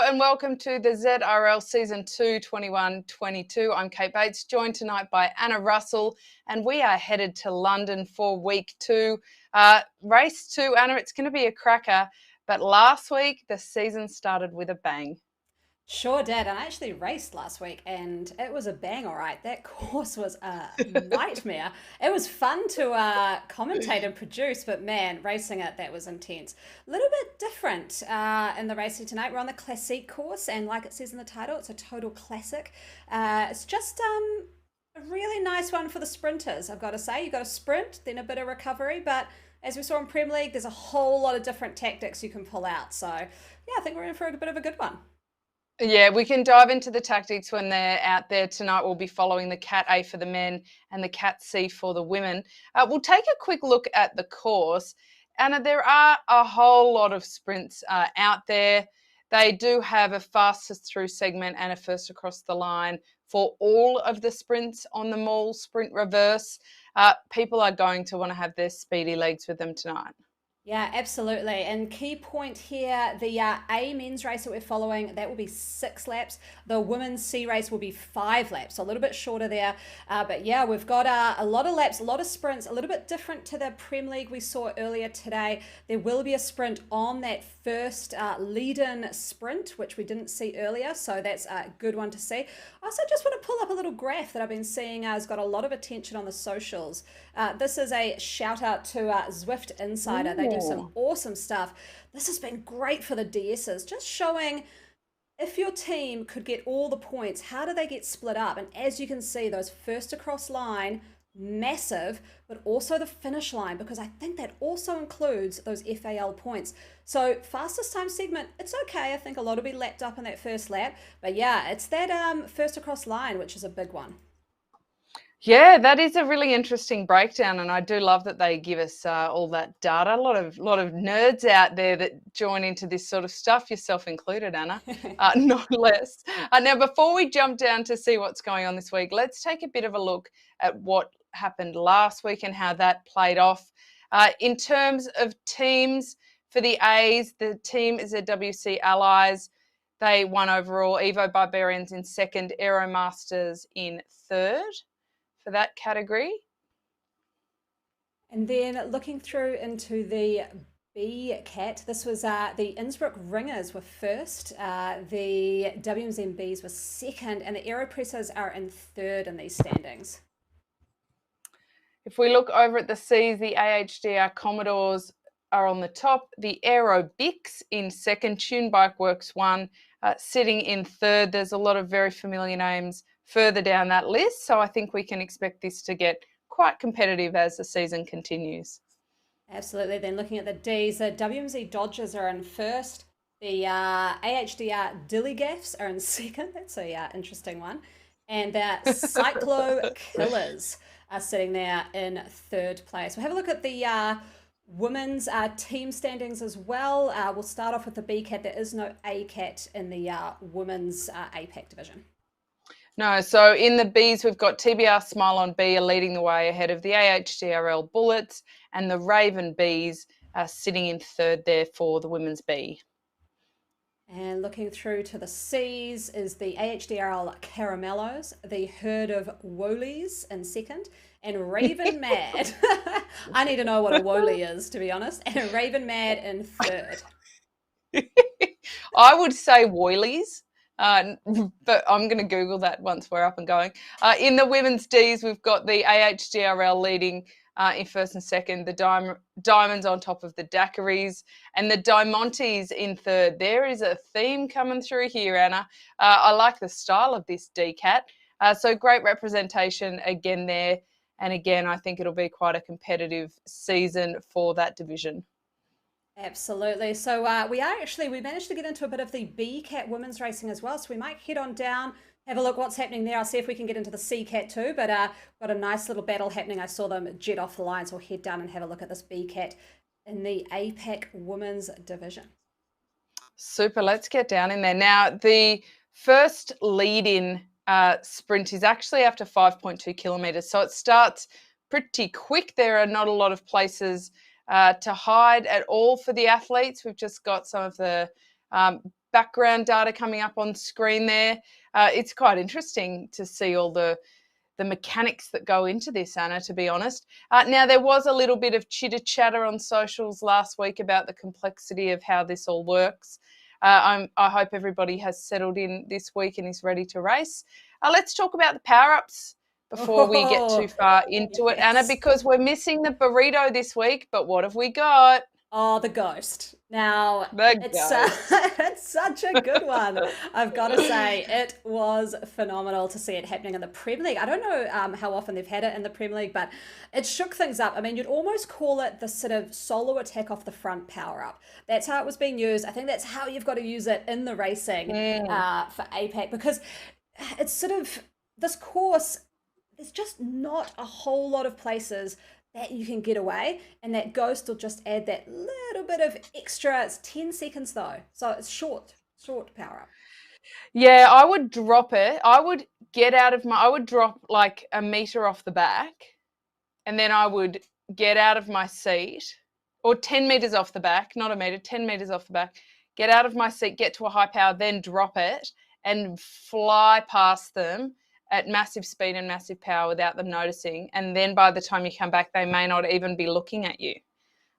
and welcome to the ZRL Season 2, 21-22. I'm Kate Bates, joined tonight by Anna Russell, and we are headed to London for Week 2. Race 2, Anna, it's going to be a cracker, but last week the season started with a bang. Sure did. And I actually raced last week and it was a bang, all right. That course was a nightmare. It was fun to commentate and produce, but man, racing it, that was intense. A little bit different in the racing tonight. We're on the Classique course, and like it says in the title, it's a total classic. It's just a really nice one for the sprinters, I've got to say. You've got a sprint, then a bit of recovery, but as we saw in Premier League, there's a whole lot of different tactics you can pull out. So yeah, I think we're in for a bit of a good one. Yeah, we can dive into the tactics when they're out there. Tonight we'll be following the Cat A for the men and the Cat C for the women. We'll take a quick look at the course. Anna, there are a whole lot of sprints out there. They do have a fastest through segment and a first across the line for all of the sprints on the mall sprint reverse. People are going to want to have their speedy legs with them tonight. Yeah, absolutely. And key point here, the A men's race that we're following, that will be 6 laps. The women's C race will be 5 laps, so a little bit shorter there. But yeah, we've got a lot of laps, a lot of sprints, a little bit different to the Prem League we saw earlier today. There will be a sprint on that first lead-in sprint, which we didn't see earlier, so that's a good one to see. I also just want to pull up a little graph that I've been seeing has got a lot of attention on the socials. This is a shout out to Zwift Insider. They do some awesome stuff. This has been great for the DSs, just showing if your team could get all the points, how do they get split up? And as you can see, those first across line, massive, but also the finish line, because I think that also includes those FAL points. So fastest time segment, it's okay. I think a lot will be lapped up in that first lap. But yeah, it's that first across line, which is a big one. Yeah, that is a really interesting breakdown, and I do love that they give us all that data. A lot of nerds out there that join into this sort of stuff, yourself included, Anna, no less. Now, before we jump down to see what's going on this week, let's take a bit of a look at what happened last week and how that played off. In terms of teams for the A's, the team is a WC Allies. They won overall. Evo Barbarians in second, Aero Masters in third for that category. And then looking through into the B cat, this was the Innsbruck Ringers were first, the WMZMBs were second, and the Aeropressers are in third in these standings. If we look over at the C's, the AHDR Commodores are on the top, the Aero Bix in second, Tune Bike Works one, sitting in third. There's a lot of very familiar names further down that list, so I think we can expect this to get quite competitive as the season continues. Absolutely. Then looking at the D's, the WMZ Dodgers are in first, the AHDR Dillygaffs are in second. That's a interesting one. And the Cyclo Killers are sitting there in third place. We'll have a look at the women's team standings as well. We'll start off with the B cat. There is no A cat in the women's APAC division. No, so in the Bs, we've got TBR Smile on B are leading the way ahead of the AHDRL Bullets, and the Raven Bs are sitting in third there for the women's B. And looking through to the C's is the AHDRL Caramellos, the Herd of Wolies in second, and Raven Mad. I need to know what a Wolie is, to be honest, and Raven Mad in third. I would say Woilies. But I'm going to Google that once we're up and going. In the women's Ds, we've got the AHDRL leading in first and second, the Diamonds on top of the Daiquiris, and the Diamontes in third. There is a theme coming through here, Anna. I like the style of this D-Cat. So great representation again there. And again, I think it'll be quite a competitive season for that division. Absolutely. So we managed to get into a bit of the B cat women's racing as well. So we might head on down, have a look what's happening there. I'll see if we can get into the C cat too. But got a nice little battle happening. I saw them jet off the line. So we'll head down and have a look at this B cat in the APAC women's division. Super. Let's get down in there. Now, the first lead-in sprint is actually after 5.2 kilometres. So it starts pretty quick. There are not a lot of places to hide at all for the athletes. We've just got some of the background data coming up on screen there. It's quite interesting to see all the mechanics that go into this, Anna, to be honest. Now, there was a little bit of chitter-chatter on socials last week about the complexity of how this all works. I hope everybody has settled in this week and is ready to race. Let's talk about the power-ups before we get too far into it, Anna, because we're missing the burrito this week, but what have we got? Oh, the ghost. Now, it's such a good one. I've got to say, it was phenomenal to see it happening in the Premier League. I don't know how often they've had it in the Premier League, but it shook things up. I mean, you'd almost call it the sort of solo attack off the front power-up. That's how it was being used. I think that's how you've got to use it in the racing for APAC, because it's sort of, this course, there's just not a whole lot of places that you can get away, and that ghost will just add that little bit of extra. It's 10 seconds though, so it's short power up. Yeah, I would drop it. I would drop like a meter off the back, and then I would get out of my seat, or 10 meters off the back, not a meter, 10 meters off the back, get out of my seat, get to a high power, then drop it and fly past them at massive speed and massive power without them noticing. And then by the time you come back, they may not even be looking at you.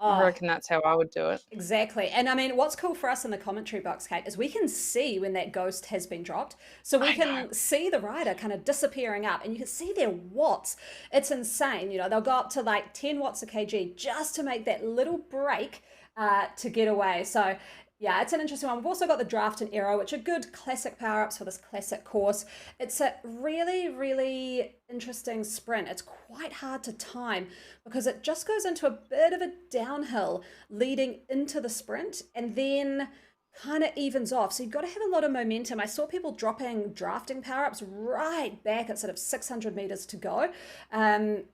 I reckon that's how I would do it. Exactly. And I mean, what's cool for us in the commentary box, Kate, is we can see when that ghost has been dropped. So we can see the rider kind of disappearing up, and you can see their watts. It's insane. You know, they'll go up to like 10 watts a kg just to make that little break to get away. So yeah, it's an interesting one. We've also got the draft and arrow, which are good classic power-ups for this classic course. It's a really, really interesting sprint. It's quite hard to time because it just goes into a bit of a downhill leading into the sprint and then kind of evens off. So you've got to have a lot of momentum. I saw people dropping drafting power-ups right back at sort of 600 meters to go.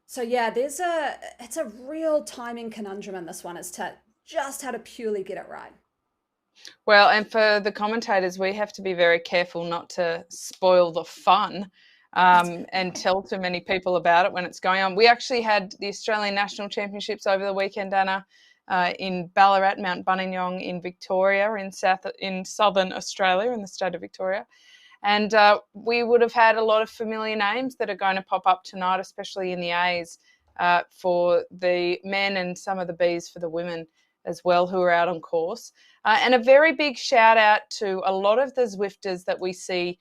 So yeah, it's a real timing conundrum in this one as to just how to purely get it right. Well, and for the commentators, we have to be very careful not to spoil the fun and tell too many people about it when it's going on. We actually had the Australian National Championships over the weekend, Anna, in Ballarat, Mount Buninyong in Victoria, in southern Australia, in the state of Victoria. And we would have had a lot of familiar names that are going to pop up tonight, especially in the A's for the men and some of the Bs for the women as well, who are out on course. And a very big shout out to a lot of the Zwifters that we see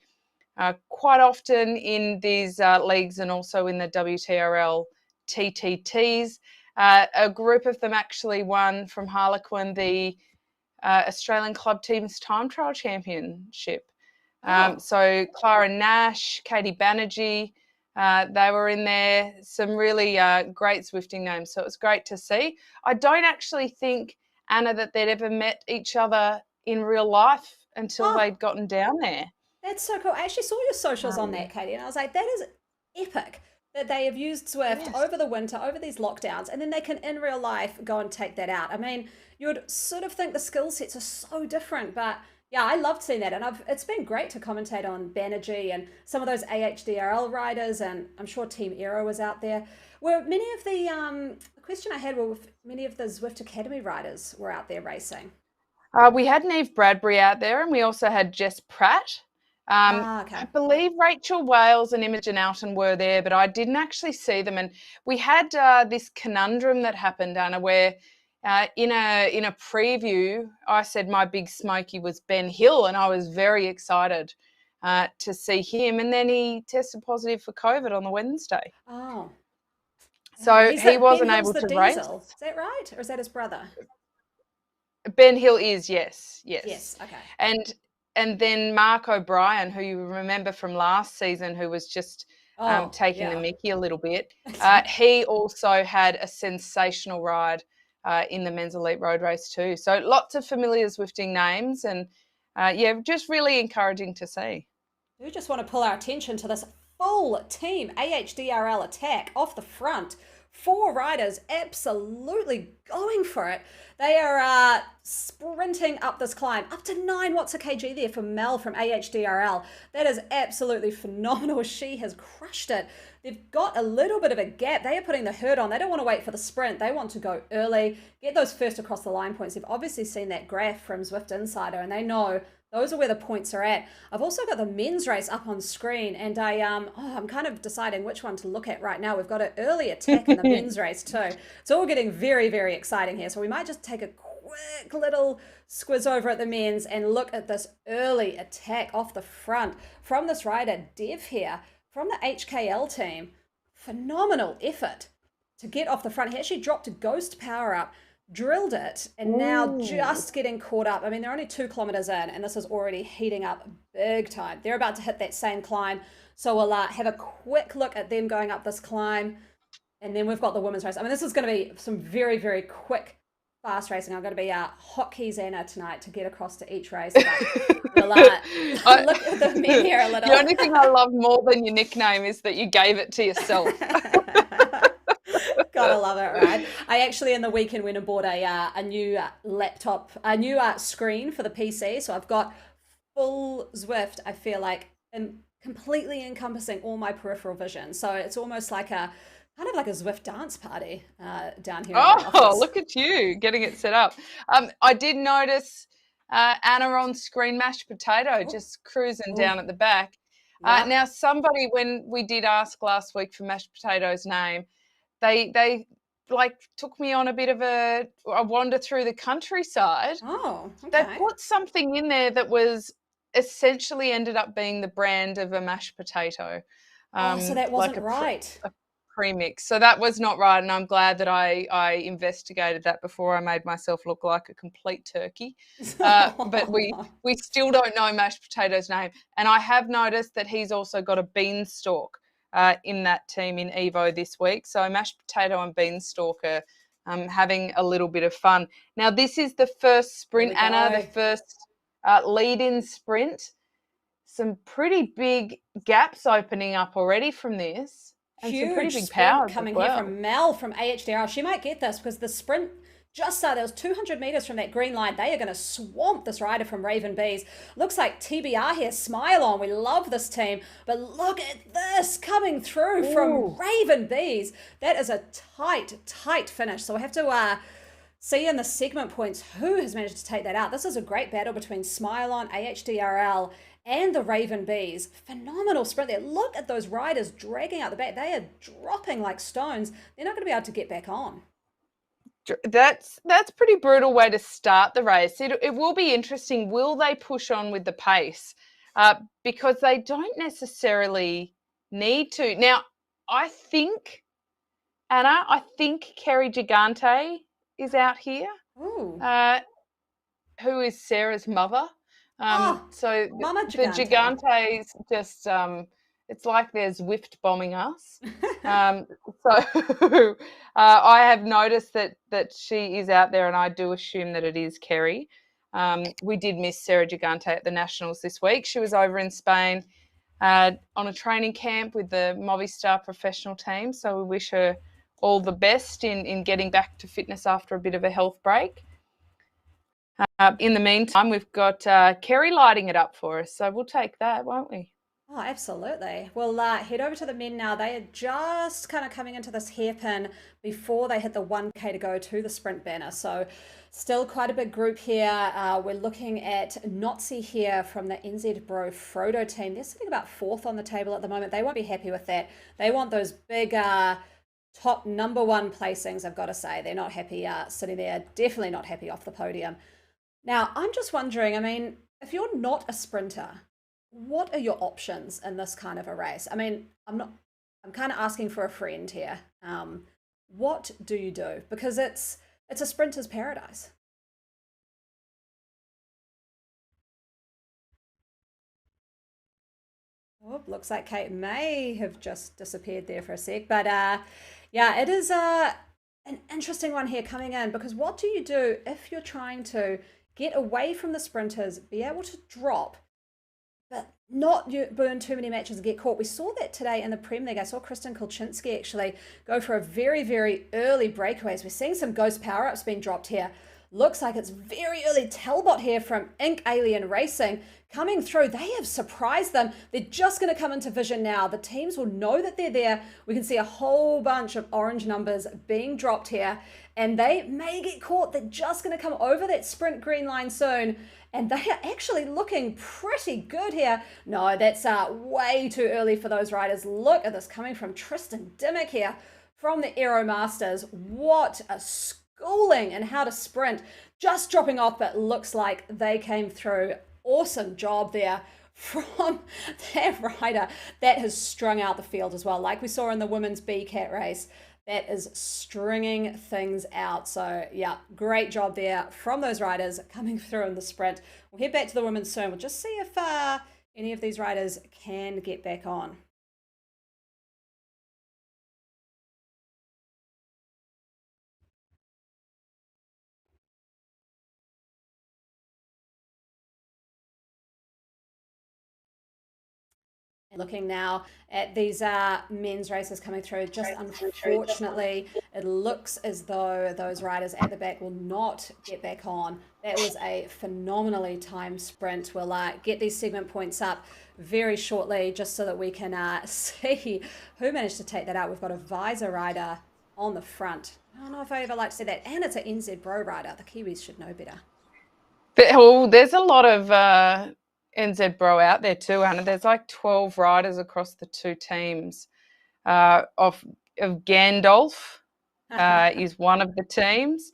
quite often in these leagues and also in the WTRL TTTs. A group of them actually won from Harlequin the Australian Club Teams Time Trial Championship. So Clara Nash, Katie Banerjee, they were in there, some really great Zwifting names. So it was great to see. I don't actually think, Anna, that they'd ever met each other in real life until they'd gotten down there. That's so cool. I actually saw your socials on that, Katie, and I was like, that is epic that they have used Zwift over the winter, over these lockdowns, and then they can, in real life, go and take that out. I mean, you would sort of think the skill sets are so different, but yeah, I loved seeing that, and it's been great to commentate on Banerjee and some of those AHDRL riders, and I'm sure Team Aero was out there. Were many of the question I had were many of the Zwift Academy riders were out there racing? We had Neve Bradbury out there, and we also had Jess Pratt. I believe Rachel Wales and Imogen Alton were there, but I didn't actually see them. And we had this conundrum that happened, Anna, where in a preview, I said my big smoky was Ben Hill, and I was very excited to see him. And then he tested positive for COVID on the Wednesday. Oh. So he wasn't able to race. Is that right? Or is that his brother? Ben Hill is, yes. Yes, okay. And then Mark O'Brien, who you remember from last season, who was just taking the mickey a little bit, he also had a sensational ride in the men's elite road race too. So lots of familiar Zwifting names, and just really encouraging to see. We just want to pull our attention to this full team AHDRL attack off the front. 4 riders absolutely going for it. They are sprinting up this climb, up to 9 watts a kg there for Mel from AHDRL. That is absolutely phenomenal. She has crushed it. They've got a little bit of a gap. They are putting the herd on. They don't want to wait for the sprint. They want to go early, get those first across the line points. They've obviously seen that graph from Zwift Insider, and they know those are where the points are at. I've also got the men's race up on screen, and I'm kind of deciding which one to look at right now. We've got an early attack in the men's race too. It's all getting very, very exciting here. So we might just take a quick little squiz over at the men's and look at this early attack off the front from this rider, Dev here, from the HKL team. Phenomenal effort to get off the front. He actually dropped a ghost power up, drilled it, and now just getting caught up. I mean, they're only 2 kilometers in, and this is already heating up big time. They're about to hit that same climb. So we'll have a quick look at them going up this climb. And then we've got the women's race. I mean, this is going to be some very, very quick, fast racing. I'm going to be hotkeys Anna tonight to get across to each race. But we'll look at the men here a little. The only thing I love more than your nickname is that you gave it to yourself. Gotta love it, right? I actually in the weekend went and bought a new laptop, a new screen for the PC. So I've got full Zwift, I feel like, and completely encompassing all my peripheral vision. So it's almost like a kind of like a Zwift dance party down here. Oh, look at you getting it set up. I did notice Anna on screen, mashed potato, just cruising down at the back. Now, somebody, when we did ask last week for mashed potato's name, they like took me on a bit of a wander through the countryside. Oh, okay. They put something in there that was essentially ended up being the brand of a mashed potato. So that wasn't right. A premix. So that was not right, and I'm glad that I investigated that before I made myself look like a complete turkey. But we still don't know mashed potato's name, and I have noticed that he's also got a beanstalk in that team in Evo this week. So mashed potato and beanstalk are having a little bit of fun. Now, this is the first sprint, Anna, the first lead-in sprint. Some pretty big gaps opening up already from this. And huge some pretty big sprint power coming well. here from Mel from AHDRL. She might get this because the sprint just started. There was 200 meters from that green line. They are going to swamp this rider from Raven Bees. Looks like TBR here. Smile on. We love this team. But look at this coming through from Raven Bees. That is a tight finish. So we have to see in the segment points who has managed to take that out. This is a great battle between Smile on, AHDRL, and the Raven Bees. Phenomenal sprint there. Look at those riders dragging out the back. They are dropping like stones. They're not going to be able to get back on. That's pretty brutal way to start the race. It will be interesting. Will they push on with the pace? Because they don't necessarily need to. Now, I think, Anna, Kerry Gigante is out here. Ooh. Who is Sarah's mother. So Mama the Gigantes just, it's like they're Zwift bombing us. So I have noticed that she is out there, and I do assume that it is Kerry. We did miss Sarah Gigante at the Nationals this week. She was over in Spain on a training camp with the Movistar professional team. So we wish her all the best in getting back to fitness after a bit of a health break. In the meantime, we've got Kerry lighting it up for us, so we'll take that, won't we? Oh, absolutely. We'll head over to the men now. They are just kind of coming into this hairpin before they hit the 1K to go to the sprint banner. So still quite a big group here. We're looking at Notzi here from the NZ Bro Frodo team. They're sitting about 4th on the table at the moment. They won't be happy with that. They want those big top number 1 placings, I've got to say. They're not happy sitting there. Definitely not happy off the podium. Now, I'm just wondering, I mean, if you're not a sprinter, what are your options in this kind of a race? I mean, I'm kind of asking for a friend here. What do you do? Because it's a sprinter's paradise. Oh, looks like Kate may have just disappeared there for a sec. But yeah, it is an interesting one here coming in, because what do you do if you're trying to get away from the sprinters, be able to drop, but not burn too many matches and get caught? We saw that today in the Prem League. I saw Kristen Kolczynski actually go for a very, very early breakaways. We're seeing some ghost power-ups being dropped here. Looks like it's very early Talbot here from Ink Alien Racing coming through. They have surprised them. They're just going to come into vision now. The teams will know that they're there. We can see a whole bunch of orange numbers being dropped here. and they may get caught. They're just going to come over that sprint green line soon, and they are actually looking pretty good here. No, that's way too early for those riders. Look at this coming from Tristan Dimick here from the Aero Masters. What a schooling in how to sprint. Just dropping off, but looks like they came through. Awesome job there from that rider that has strung out the field as well, like we saw in the women's BCAT race. That is stringing things out. So yeah, great job there from those riders coming through in the sprint. We'll head back to the women's soon. We'll just see if any of these riders can get back on. Looking now at these men's races coming through, just unfortunately, it looks as though those riders at the back will not get back on. That was a phenomenally timed sprint. We'll get these segment points up very shortly just so that we can see who managed to take that out. We've got a visor rider on the front. I don't know if I ever like to say that. And it's an NZ Bro rider. The Kiwis should know better. There's a lot of NZ Bro out there too, Anna. There's like 12 riders across the two teams. Of Gandalf is one of the teams,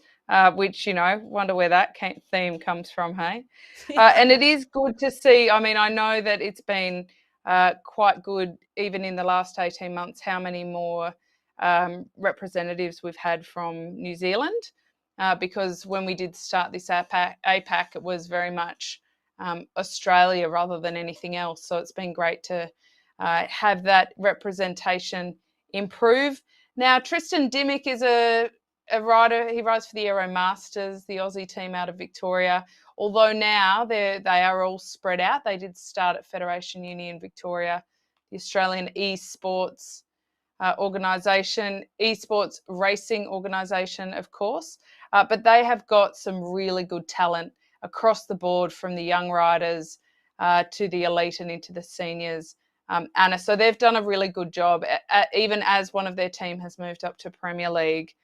which, wonder where that theme comes from, hey? And it is good to see. I mean, I know that it's been quite good even in the last 18 months, how many more representatives we've had from New Zealand. Because when we did start this APAC, it was very much Australia rather than anything else. So it's been great to have that representation improve. Now, Tristan Dimick is a rider. He rides for the Aero Masters, the Aussie team out of Victoria. Although now they are all spread out. They did start at Federation Union Victoria, the Australian Esports organisation, esports racing organisation, of course. But they have got some really good talent across the board, from the young riders to the elite and into the seniors, Anna. So they've done a really good job. Even as one of their team has moved up to Premier League,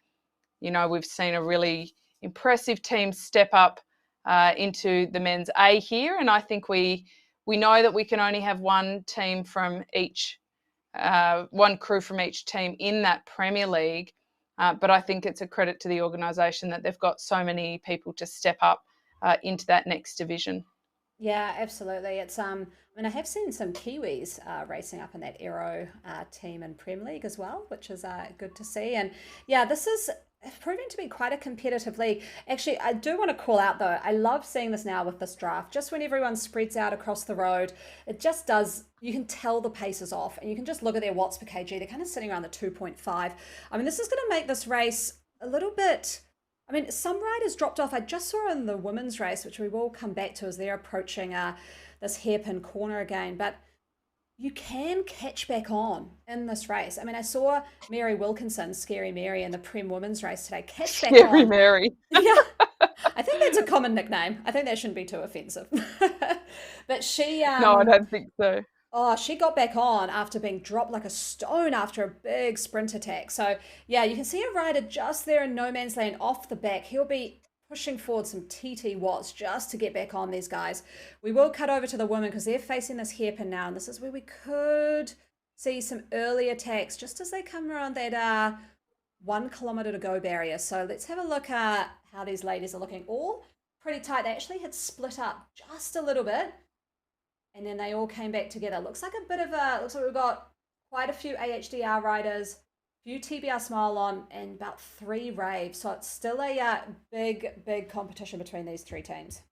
we've seen a really impressive team step up into the men's A here. And I think we know that we can only have one team from each, one crew from each team in that Premier League. But I think it's a credit to the organisation that they've got so many people to step up into that next division. Yeah, absolutely. It's I mean, I have seen some Kiwis racing up in that Aero team in Prem League as well, which is good to see. And yeah, this is proving to be quite a competitive league. Actually, I do want to call out though, I love seeing this now with this draft. Just when everyone spreads out across the road, it just does, you can tell the pace is off, and you can just look at their watts per kg. They're kind of sitting around the 2.5. I mean, this is going to make this race a little bit, I mean, some riders dropped off. I just saw in the women's race, which we will come back to as they're approaching this hairpin corner again, but you can catch back on in this race. I mean, I saw Mary Wilkinson, Scary Mary, in the Prem women's race today. Catch back Scary on. Mary. Yeah. I think that's a common nickname. I think that shouldn't be too offensive. But she... No, I don't think so. Oh, she got back on after being dropped like a stone after a big sprint attack. So, yeah, you can see a rider just there in no man's land off the back. He'll be pushing forward some TT watts just to get back on these guys. We will cut over to the women because they're facing this hairpin now, and this is where we could see some early attacks just as they come around that 1 kilometre to go barrier. So let's have a look at how these ladies are looking. All pretty tight. They actually had split up just a little bit, and then they all came back together. Looks like a bit of a, looks like we've got quite a few AHDR riders, few TBR Smile on, and about 3 raves. So it's still a big competition between these 3 teams.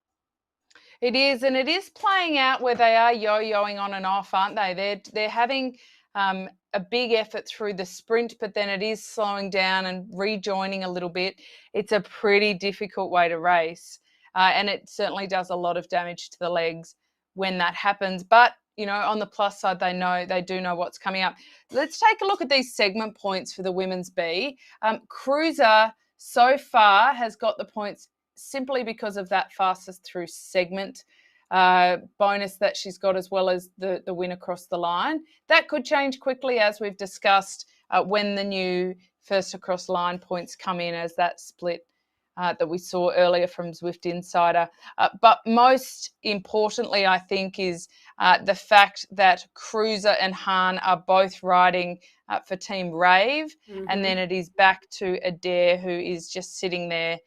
It is, and it is playing out where they are yo-yoing on and off, aren't they? They're having a big effort through the sprint, but then it is slowing down and rejoining a little bit. It's a pretty difficult way to race, and it certainly does a lot of damage to the legs when that happens. But on the plus side, they do know what's coming up. Let's take a look at these segment points for the women's B. Cruiser so far has got the points simply because of that fastest through segment bonus that she's got, as well as the win across the line. That could change quickly, as we've discussed, when the new first across line points come in as that split that we saw earlier from Zwift Insider. But most importantly, I think, is the fact that Cruiser and Hahn are both riding for Team Rave. And then it is back to Adair, who is just sitting there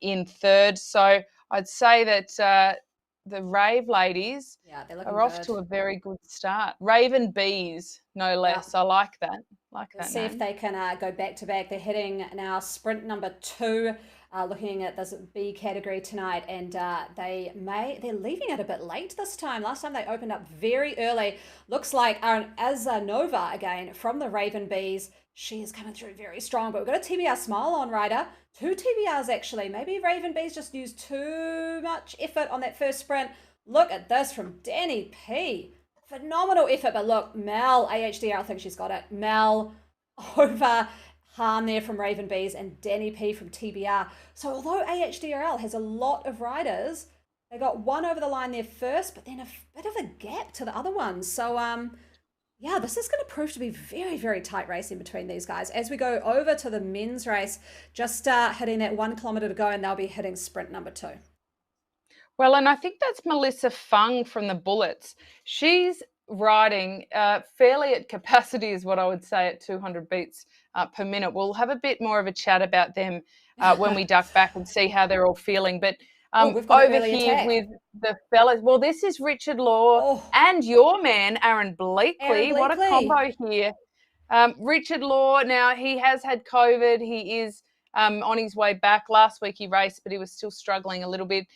in third. So I'd say that the Rave ladies are off to a very good start. Raven Bees, no less. I like that. Let's see if they can go back to back. They're hitting now sprint number 2, looking at this B category tonight, and they're leaving it a bit late this time. Last time they opened up very early. Looks like Azanova again from the Raven Bees. She is coming through very strong, but we've got a TBR Smile on rider. 2 TBRs actually. Maybe Raven Bees just used too much effort on that first sprint. Look at this from Danny P. Phenomenal effort, but look, Mel, AHDR, I think she's got it. Mel over Hahn there from Raven Bees and Danny P from TBR. So although AHDRL has a lot of riders, they got one over the line there first, but then a bit of a gap to the other ones. So yeah, this is going to prove to be very, very tight racing between these guys. As we go over to the men's race, just hitting that 1 kilometre to go, and they'll be hitting sprint number 2. Well, and I think that's Melissa Fung from the Bullets. She's riding fairly at capacity, is what I would say, at 200 beats per minute. We'll have a bit more of a chat about them when we duck back and see how they're all feeling. But over here with the fellas, well, this is Richard Law and your man, Aaron Bleakley. What a combo here. Richard Law, now he has had COVID. He is on his way back. Last week he raced, but he was still struggling a little bit.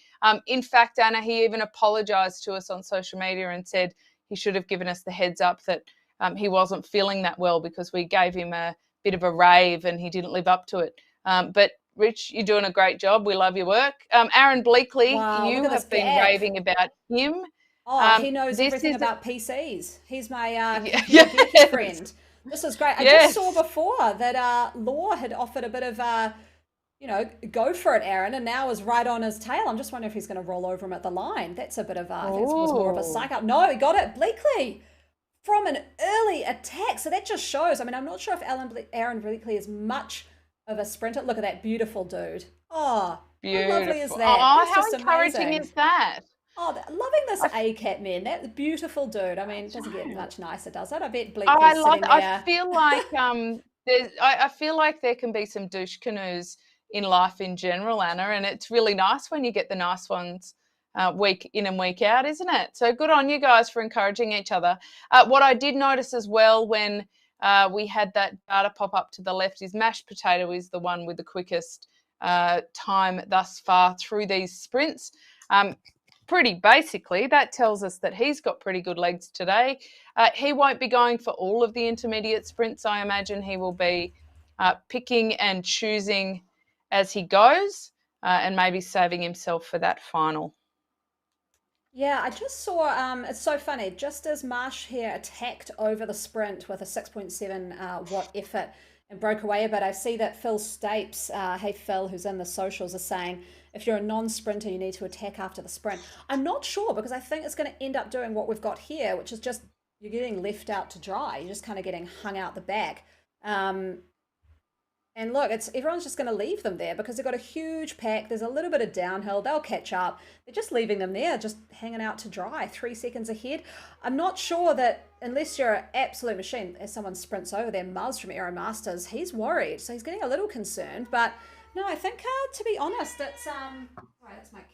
In fact, Anna, he even apologised to us on social media and said he should have given us the heads up that he wasn't feeling that well because we gave him a bit of a rave and he didn't live up to it. But Rich, you're doing a great job. We love your work. Aaron Bleakley, you have been raving about him. He knows everything about PCs. He's my friend. This is great. I just saw before that Law had offered a bit of go for it, Aaron, and now is right on his tail. I'm just wondering if he's going to roll over him at the line. That's a bit of that was more of a psych out. No, he got it. Bleakley from an early attack. So that just shows. I mean, I'm not sure if Aaron Bleakley is much of a sprinter. Look at that beautiful dude. Oh, beautiful. How lovely is that? Oh, how encouraging is that? Oh, loving this ACAT man. That beautiful dude. I mean, it doesn't get much nicer, does it? I bet Bleakley's sitting there. I feel like I feel like there can be some douche canoes in life in general, Anna, and it's really nice when you get the nice ones week in and week out, isn't it? So good on you guys for encouraging each other. What I did notice as well when we had that data pop up to the left is Mashed Potato is the one with the quickest time thus far through these sprints. Pretty basically, that tells us that he's got pretty good legs today. He won't be going for all of the intermediate sprints. I imagine he will be picking and choosing as he goes and maybe saving himself for that final. Yeah, I just saw, it's so funny, just as Marsh here attacked over the sprint with a 6.7 watt effort and broke away a bit, I see that Phil Stapes, hey Phil, who's in the socials, is saying, if you're a non-sprinter, you need to attack after the sprint. I'm not sure because I think it's going to end up doing what we've got here, which is just you're getting left out to dry. You're just kind of getting hung out the back. And look, everyone's just going to leave them there because they've got a huge pack. There's a little bit of downhill. They'll catch up. They're just leaving them there, just hanging out to dry, 3 seconds ahead. I'm not sure that unless you're an absolute machine, as someone sprints over there, Muzz from Aero Masters, he's worried. So he's getting a little concerned. But no, I think, to be honest, it's, right, that's my cat.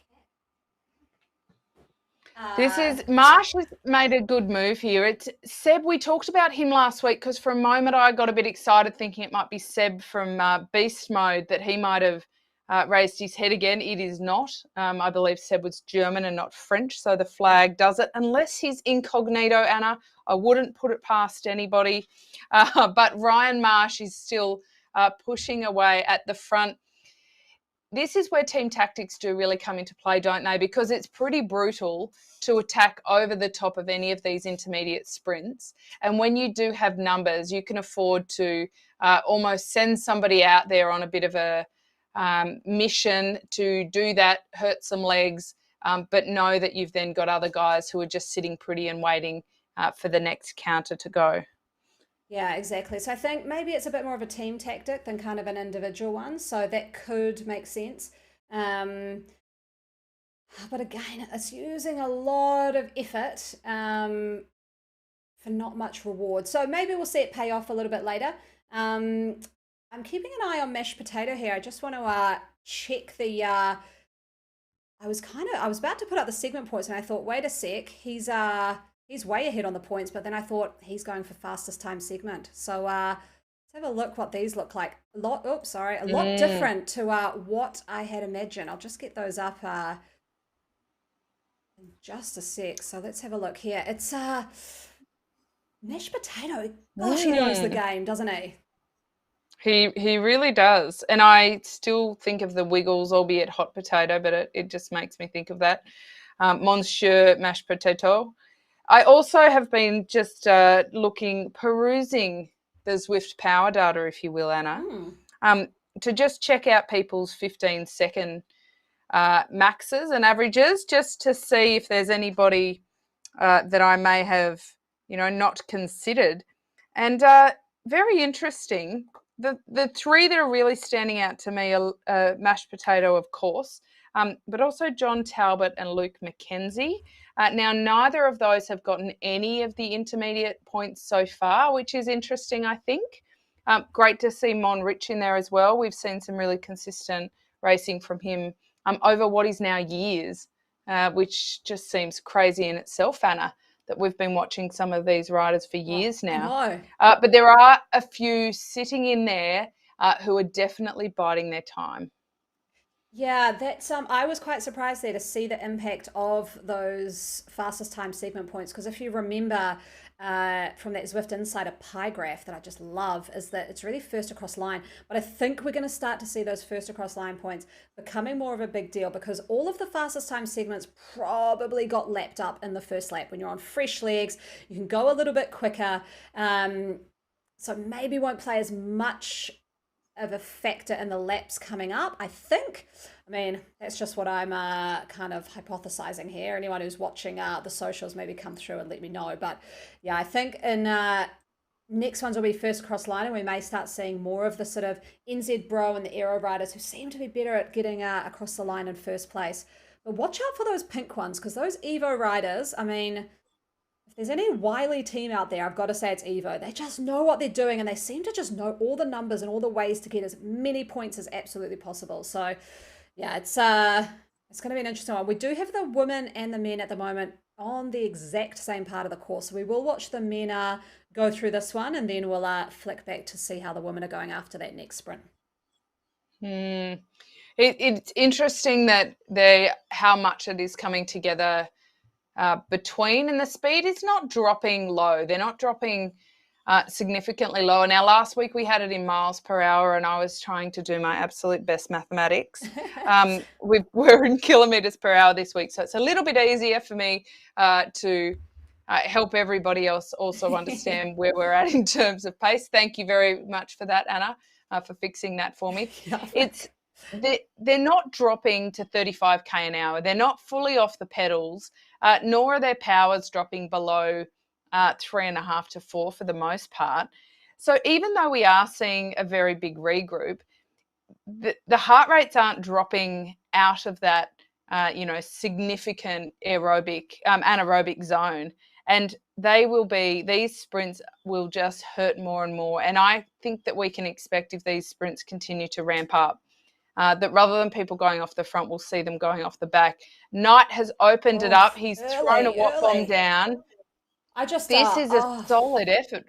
Marsh has made a good move here. It's Seb. We talked about him last week because for a moment I got a bit excited thinking it might be Seb from Beast Mode, that he might have raised his head again. It is not. I believe Seb was German and not French, so the flag does it. Unless he's incognito, Anna, I wouldn't put it past anybody. But Ryan Marsh is still pushing away at the front. This is where team tactics do really come into play, don't they? Because it's pretty brutal to attack over the top of any of these intermediate sprints. And when you do have numbers, you can afford to almost send somebody out there on a bit of a mission to do that, hurt some legs, but know that you've then got other guys who are just sitting pretty and waiting for the next counter to go. Yeah, exactly. So I think maybe it's a bit more of a team tactic than kind of an individual one. So that could make sense. Um, but again, it's using a lot of effort for not much reward. So maybe we'll see it pay off a little bit later. Um, I'm keeping an eye on mashed potato here. I just want to check the. I was about to put up the segment points, and I thought, wait a sec, he's way ahead on the points. But then I thought he's going for fastest time segment. So let's have a look what these look like. A lot. Oops, sorry, a lot different to what I had imagined. I'll just get those up in just a sec. So let's have a look here. It's mashed potato. Gosh, he knows the Mm. game, doesn't he? He really does. And I still think of the Wiggles, albeit hot potato, but it just makes me think of that. Monsieur mashed potato. I also have been just perusing the Zwift power data, if you will, Anna, Hmm. um, to just check out people's 15-second maxes and averages, just to see if there's anybody that I may have, not considered. And very interesting. The three that are really standing out to me are mashed potato, of course, but also John Talbot and Luke McKenzie. Now, neither of those have gotten any of the intermediate points so far, which is interesting, I think. Great to see Mon Rich in there as well. We've seen some really consistent racing from him over what is now years, which just seems crazy in itself, Anna, that we've been watching some of these riders for Oh, years I now. know. But there are a few sitting in there who are definitely biding their time. Yeah, that's I was quite surprised there to see the impact of those fastest time segment points because if you remember from that Zwift Insider pie graph that I just love is that it's really first across line. But I think we're going to start to see those first across line points becoming more of a big deal because all of the fastest time segments probably got lapped up in the first lap. When you're on fresh legs, you can go a little bit quicker. So maybe won't play as much of a factor in the laps coming up, I think. I mean, that's just what I'm kind of hypothesizing here. Anyone who's watching the socials maybe come through and let me know. But yeah, I think in next ones will be first across line, and we may start seeing more of the sort of NZ Bro and the Aero riders who seem to be better at getting across the line in first place. But watch out for those pink ones because those Evo riders, I mean, if there's any wily team out there, I've got to say it's Evo. They just know what they're doing and they seem to just know all the numbers and all the ways to get as many points as absolutely possible. So, yeah, it's going to be an interesting one. We do have the women and the men at the moment on the exact same part of the course. So we will watch the men go through this one and then we'll flick back to see how the women are going after that next sprint. It's interesting that how much it is coming together between, and the speed is not dropping low. They're not dropping significantly lower. Now, last week we had it in miles per hour, and I was trying to do my absolute best mathematics. We're in kilometres per hour this week, so it's a little bit easier for me to help everybody else also understand where we're at in terms of pace. Thank you very much for that, Anna, for fixing that for me. Yeah. It's they're not dropping to 35k an hour. They're not fully off the pedals, nor are their powers dropping below 3.5 to 4 for the most part. So even though we are seeing a very big regroup, the heart rates aren't dropping out of that, significant anaerobic zone. And these sprints will just hurt more and more. And I think that we can expect if these sprints continue to ramp up, that rather than people going off the front, we'll see them going off the back. Knight has opened it up. He's thrown a watt bomb down. I just, This is a solid effort.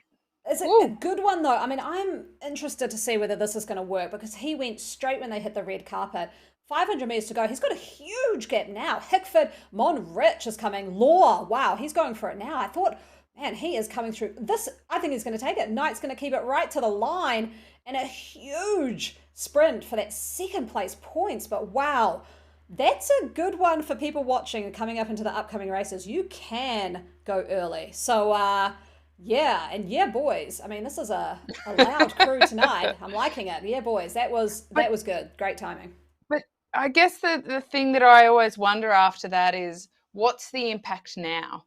Is it a Woo. good one though? I mean, I'm interested to see whether this is going to work because he went straight when they hit the red carpet. 500 meters to go. He's got a huge gap now. Hickford, Mon Rich is coming. Law, wow, he's going for it now. I thought, man, he is coming through. This, I think he's going to take it. Knight's going to keep it right to the line and a huge sprint for that second place points. But wow, that's a good one for people watching and coming up into the upcoming races. You can go early. So, yeah, and yeah, boys. I mean, this is a loud crew tonight. I'm liking it. Yeah, boys. That was good. Great timing. But I guess the thing that I always wonder after that is, what's the impact now?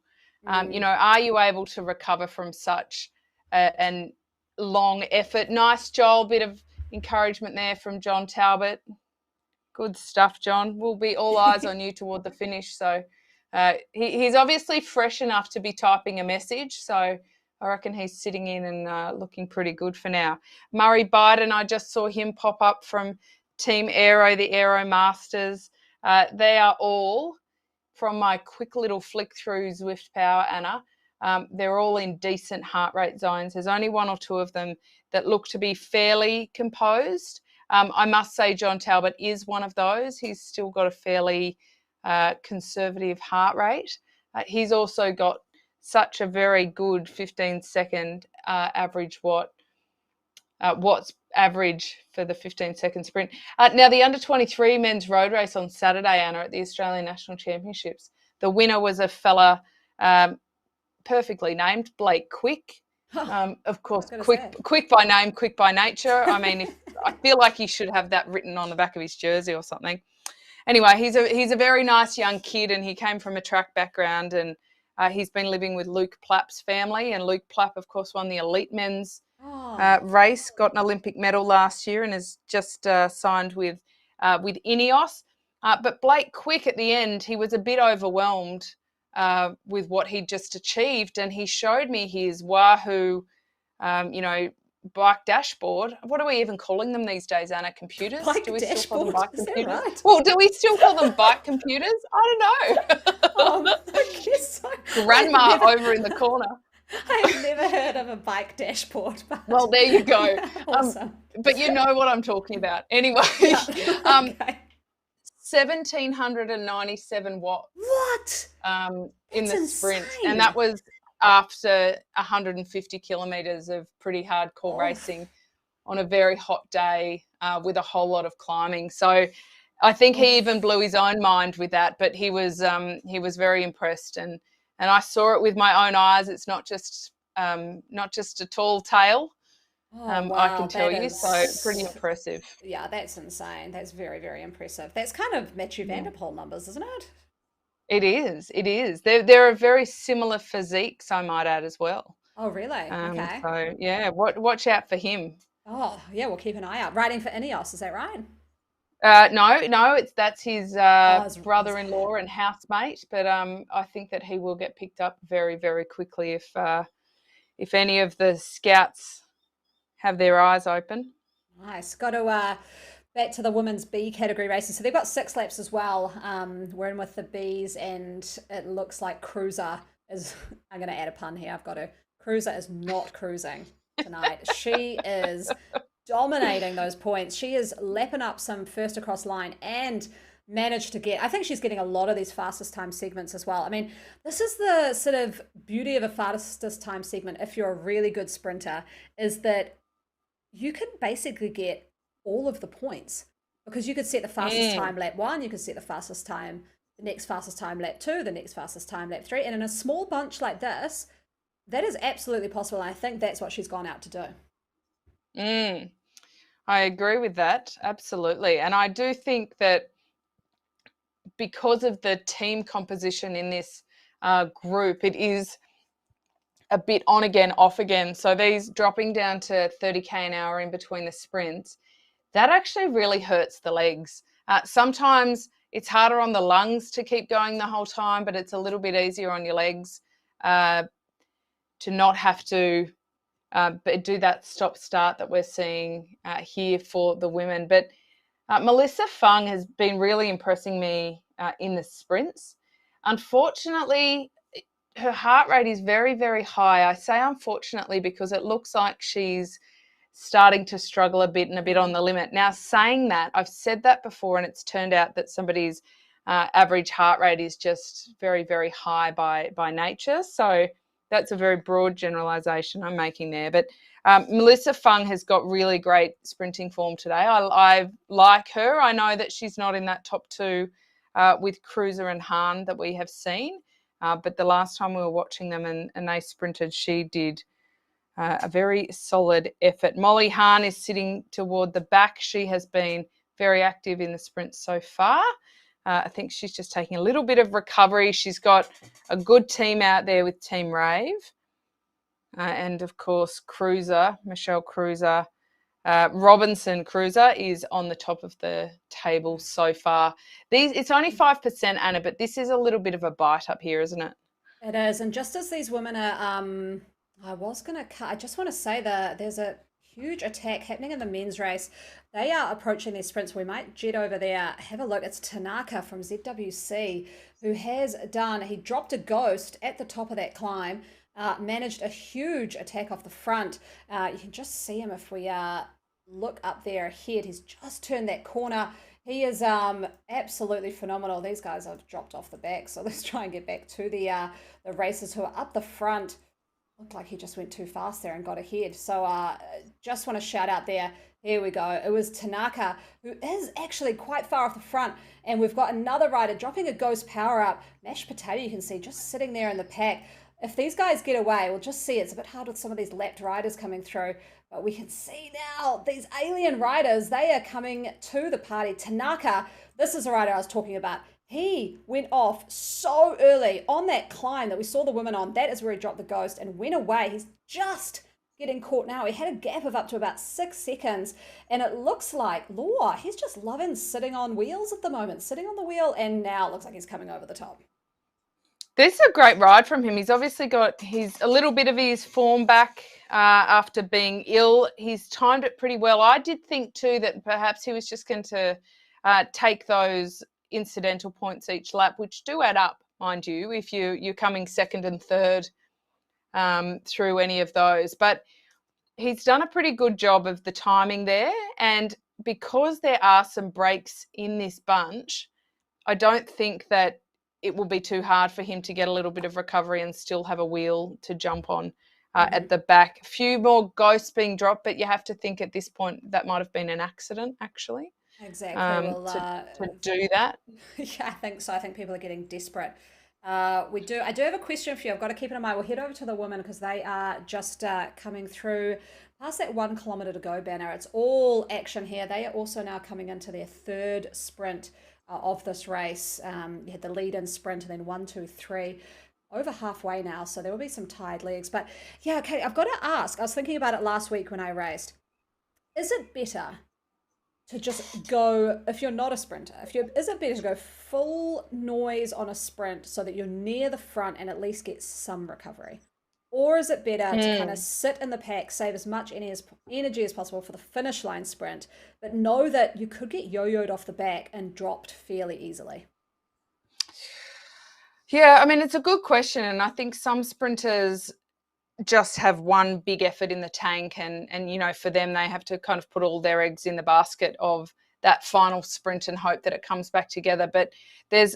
Mm. Are you able to recover from such an long effort. Nice, Joel. Bit of encouragement there from John Talbot. Good stuff, John. We'll be all eyes on you toward the finish. So he's obviously fresh enough to be typing a message. So I reckon he's sitting in and looking pretty good for now. Murray Biden, I just saw him pop up from Team Aero, the Aero Masters. They are all, from my quick little flick through Zwift Power, Anna, they're all in decent heart rate zones. There's only one or two of them that look to be fairly composed. I must say John Talbot is one of those. He's still got a fairly conservative heart rate. He's also got such a very good 15-second average watts average for the 15-second sprint. Now, the under-23 men's road race on Saturday, Anna, at the Australian National Championships, the winner was a fella perfectly named, Blake Quick. Of course, quick by name, quick by nature. I mean, I feel like he should have that written on the back of his jersey or something. Anyway, he's a very nice young kid, and he came from a track background, and he's been living with Luke Plapp's family. And Luke Plapp, of course, won the elite men's race, got an Olympic medal last year, and has just signed with Ineos. But Blake Quick, at the end, he was a bit overwhelmed with what he'd just achieved, and he showed me his Wahoo, bike dashboard. What are we even calling them these days, Anna? Computers? Bike do we dashboard? Still call them bike computers? Right? Well, do we still call them bike computers? I don't know. I guess so. Grandma over in the corner. I've never heard of a bike dashboard. But... Well, there you go. Awesome. But you know what I'm talking about. Anyway, Okay. 1,797 watts. What? In the sprint. Insane. And that was after 150 kilometres of pretty hardcore racing on a very hot day with a whole lot of climbing. So I think he even blew his own mind with that, but he was very impressed, and I saw it with my own eyes. It's not just a tall tale. Wow, I can tell you, so pretty impressive. Yeah, that's insane. That's very, very impressive. That's kind of Matthew Van Der Poel numbers, isn't it? It is. There are very similar physiques, I might add, as well. Oh, really? Okay. So yeah, watch out for him. Oh, yeah, we'll keep an eye out. Riding for Ineos, is that right? No, that's his brother-in-law and housemate. But I think that he will get picked up very, very quickly if any of the scouts have their eyes open. Nice. Got to back to the women's B category races. So they've got 6 laps as well. We're in with the Bs, and it looks like Cruiser is. I'm going to add a pun here. I've got to. Cruiser is not cruising tonight. She is dominating those points. She is lapping up some first across line and managed to get, I think she's getting a lot of these fastest time segments as well. I mean, this is the sort of beauty of a fastest time segment if you're a really good sprinter, is that you can basically get all of the points, because you could set the fastest time lap 1, you could set the fastest time, the next fastest time lap 2, the next fastest time lap 3, and in a small bunch like this, that is absolutely possible. And I think that's what she's gone out to do. I agree with that, absolutely. And I do think that because of the team composition in this group, it is a bit on again, off again. So these dropping down to 30k an hour in between the sprints, that actually really hurts the legs. Sometimes it's harder on the lungs to keep going the whole time, but it's a little bit easier on your legs to not have to do that stop-start that we're seeing here for the women. But Melissa Fung has been really impressing me in the sprints. Unfortunately, her heart rate is very, very high. I say unfortunately because it looks like she's starting to struggle a bit and a bit on the limit. Now, saying that, I've said that before, and it's turned out that somebody's average heart rate is just very, very high by nature. So that's a very broad generalisation I'm making there. But Melissa Fung has got really great sprinting form today. I like her. I know that she's not in that top 2 with Cruiser and Hahn that we have seen. But the last time we were watching them and they sprinted, she did a very solid effort. Molly Hahn is sitting toward the back. She has been very active in the sprint so far. I think she's just taking a little bit of recovery. She's got a good team out there with Team Rave. and of course Michelle Cruiser. Robinson Cruiser is on the top of the table so far. It's only 5%, Anna, but this is a little bit of a bite up here, isn't it? It is, and just as these women are, I was gonna cut. I just want to say that there's a huge attack happening in the men's race. They are approaching their sprints. We might jet over there, have a look. It's Tanaka from ZWC who has done. He dropped a ghost at the top of that climb. Managed a huge attack off the front. You can just see him if we look up there ahead. He's just turned that corner. He is absolutely phenomenal. These guys have dropped off the back, so let's try and get back to the racers who are up the front. Looked like he just went too fast there and got ahead. So just want to shout out there. Here we go. It was Tanaka, who is actually quite far off the front. And we've got another rider dropping a ghost power up. Mashed potato, you can see, just sitting there in the pack. If these guys get away, we'll just see it's a bit hard with some of these lapped riders coming through. But we can see now these alien riders, they are coming to the party. Tanaka, this is the rider I was talking about. He went off so early on that climb that we saw the women on. That is where he dropped the ghost and went away. He's just getting caught now. He had a gap of up to about 6 seconds. And it looks like, Law, he's just loving sitting on wheels at the moment. Sitting on the wheel, and now it looks like he's coming over the top. This is a great ride from him. He's obviously got a little bit of his form back after being ill. He's timed it pretty well. I did think too that perhaps he was just going to take those incidental points each lap, which do add up, mind you, if you're coming second and third through any of those. But he's done a pretty good job of the timing there. And because there are some breaks in this bunch, I don't think that it will be too hard for him to get a little bit of recovery and still have a wheel to jump on at the back. A few more ghosts being dropped, but you have to think at this point that might have been an accident, actually. Exactly. To do that. Yeah, I think so. I think people are getting desperate. I do have a question for you. I've got to keep it in mind. We'll head over to the women because they are just coming through past that 1 kilometre to go banner. It's all action here. They are also now coming into their third sprint of this race. You had the lead-in sprint and then 1, 2, 3. Over halfway now, so there will be some tired legs. But yeah, okay, I've got to ask. I was thinking about it last week when I raced. Is it better to just go, if you're not a sprinter, is it better to go full noise on a sprint so that you're near the front and at least get some recovery? Or is it better to kind of sit in the pack, save as much energy as possible for the finish line sprint, but know that you could get yo-yoed off the back and dropped fairly easily? Yeah, I mean, it's a good question. And I think some sprinters just have one big effort in the tank and you know, for them, they have to kind of put all their eggs in the basket of that final sprint and hope that it comes back together. But there's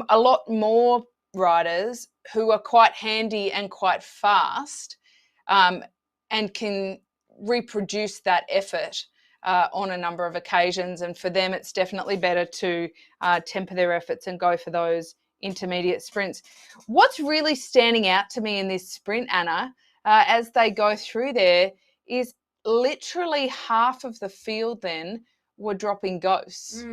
a lot more riders who are quite handy and quite fast and can reproduce that effort on a number of occasions. And for them, it's definitely better to temper their efforts and go for those intermediate sprints. What's really standing out to me in this sprint, Anna, as they go through there, is literally half of the field then were dropping ghosts.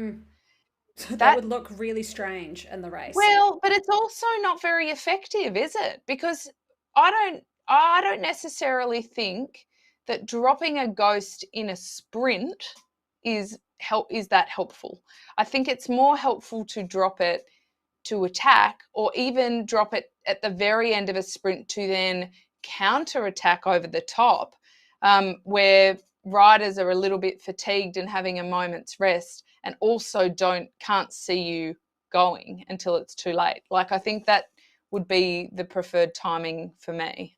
That would look really strange in the race. Well, but it's also not very effective, is it? Because I don't necessarily think that dropping a ghost in a sprint is that helpful. I think it's more helpful to drop it to attack, or even drop it at the very end of a sprint to then counter attack over the top, where riders are a little bit fatigued and having a moment's rest, and also can't see you going until it's too late. Like, I think that would be the preferred timing for me.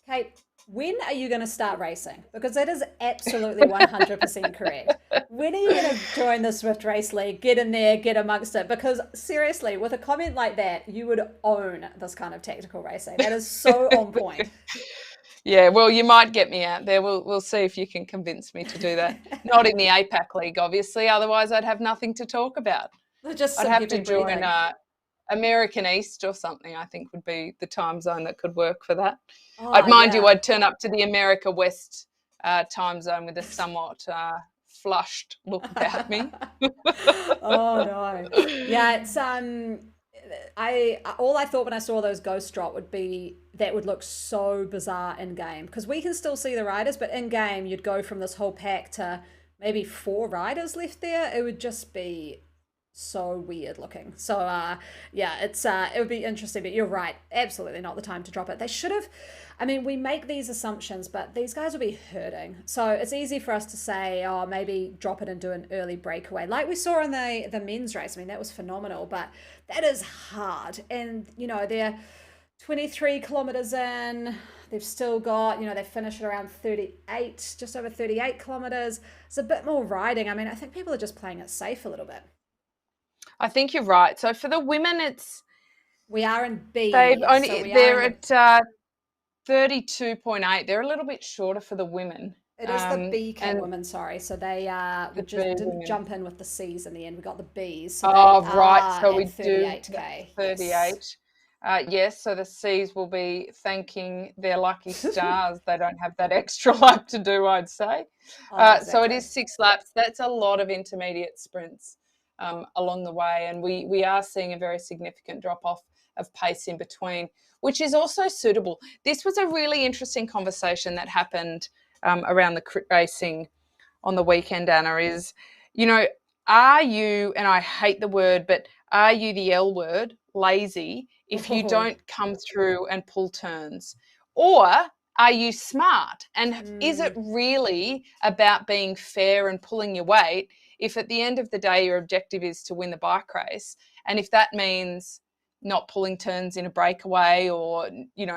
Kate, when are you going to start racing? Because that is absolutely 100% correct. When are you going to join the Zwift Race League? Get in there, get amongst it. Because seriously, with a comment like that, you would own this kind of tactical racing. That is so on point. Yeah, well, you might get me out there. We'll see if you can convince me to do that. Not in the APAC League, obviously. Otherwise, I'd have nothing to talk about. I'd have to join American East or something, I think would be the time zone that could work for that. Mind you, I'd turn up to the America West time zone with a somewhat flushed look about me. Oh, no. Yeah, it's all I thought when I saw those ghost drop would be that would look so bizarre in game, because we can still see the riders, but in game you'd go from this whole pack to maybe 4 riders left there. It would just be so weird looking. So yeah, it would be interesting, but you're right, absolutely not the time to drop it. They should have. I mean, we make these assumptions, but these guys will be hurting, so it's easy for us to say, oh, maybe drop it and do an early breakaway like we saw in the men's race. I mean, that was phenomenal, but that is hard. And they're 23 kilometers in. They've still got, they finish at around 38, just over 38 kilometers. It's a bit more riding. I mean, I think people are just playing it safe a little bit. I think you're right. So for the women, we are in B. They're at 32.8. They're a little bit shorter for the women. It is the B women, sorry. So they we just didn't jump in with the C's in the end. We got the B's. So right. So we 38K. 38. Yes. Yes, so the C's will be thanking their lucky stars. They don't have that extra lap to do, I'd say. Exactly. So it is 6 laps. That's a lot of intermediate sprints along the way. And we are seeing a very significant drop-off of pace in between, which is also suitable. This was a really interesting conversation that happened around the crit racing on the weekend, Anna, is, are you, and I hate the word, but are you the L word, lazy, if you don't come through and pull turns? Or are you smart? And is it really about being fair and pulling your weight if at the end of the day your objective is to win the bike race? And if that means not pulling turns in a breakaway or,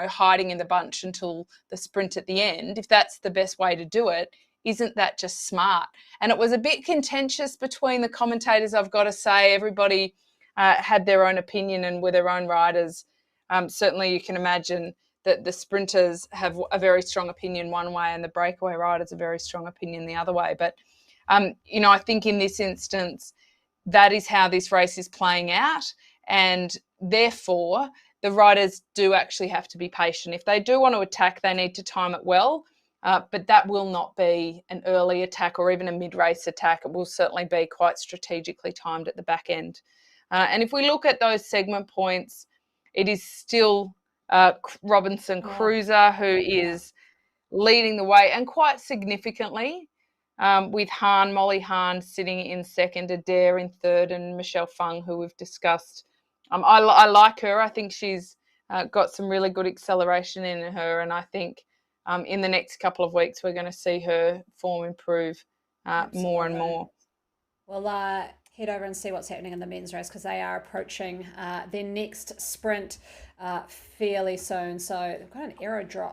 hiding in the bunch until the sprint at the end, if that's the best way to do it, isn't that just smart? And it was a bit contentious between the commentators, I've got to say. Everybody had their own opinion and were their own riders. Certainly you can imagine that the sprinters have a very strong opinion one way and the breakaway riders a very strong opinion the other way. But, I think in this instance, that is how this race is playing out. And therefore, the riders do actually have to be patient. If they do want to attack, they need to time it well. But that will not be an early attack or even a mid-race attack. It will certainly be quite strategically timed at the back end. And if we look at those segment points, it is still Robinson Cruiser who is leading the way, and quite significantly, with Molly Hahn sitting in second, Adair in third, and Michelle Fung, who we've discussed. I like her. I think she's got some really good acceleration in her, and I think in the next couple of weeks we're going to see her form improve more and more. Well, head over and see what's happening in the men's race, because they are approaching their next sprint fairly soon. So they've got